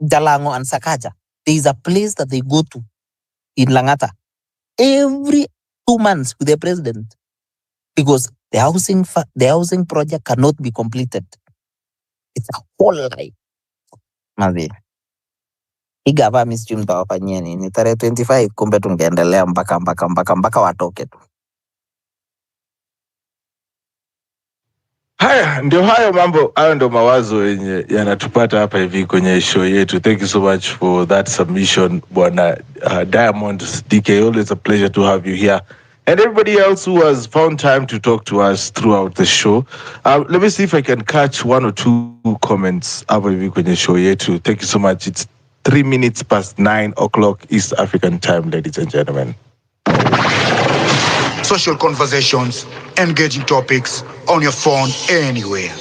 Jalango and Sakaja. There is a place that they go to in Langata. Every 2 months with the president because the housing project cannot be completed. It's a whole lie. Mazi. Hii gava mimi sijui mtawafanyia nini. Tarehe 25 kumbe tungeendelea mpaka watoke tu. Haya ndio hayo mambo, hayo ndio mawazo yenye yanatupata hapa hivi kwenye show yetu. Thank you so much for that submission, bwana Diamond DK. Always a pleasure to have you here, and everybody else who has found time to talk to us throughout the show. Let me see if I can catch 1 or 2 comments hapa hivi kwenye show yetu. Thank you so much. It's 3 minutes past 9 o'clock East African time, ladies and gentlemen. Social conversations, engaging topics on your phone anywhere.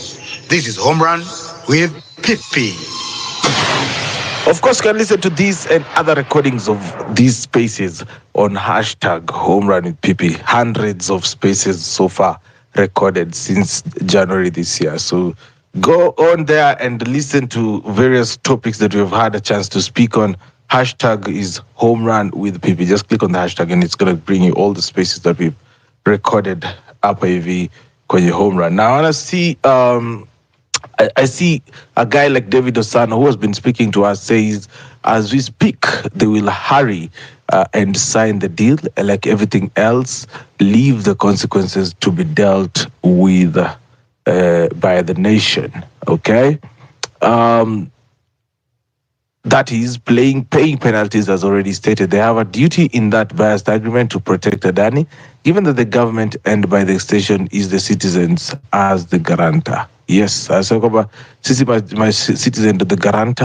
This is Home Run with Pippy. Of course, you can listen to these and other recordings of these spaces on hashtag Home Run with Pippy. Hundreds of spaces so far recorded since January this year. So go on there and listen to various topics that we've had a chance to speak on. Hashtag is Home Run with Pippy. Just click on the hashtag and it's going to bring you all the spaces that we've recorded up AV kwenye Home Run. Now I want to see I see a guy like David Osano who has been speaking to us says as we speak they will hurry and sign the deal, like everything else, leave the consequences to be dealt with by the nation. Okay, that is paying penalties, as already stated. They have a duty in that biased agreement to protect Adani, given that the government and by the extension is the citizens as the guarantor. Yes, I said, my citizen, the guarantor.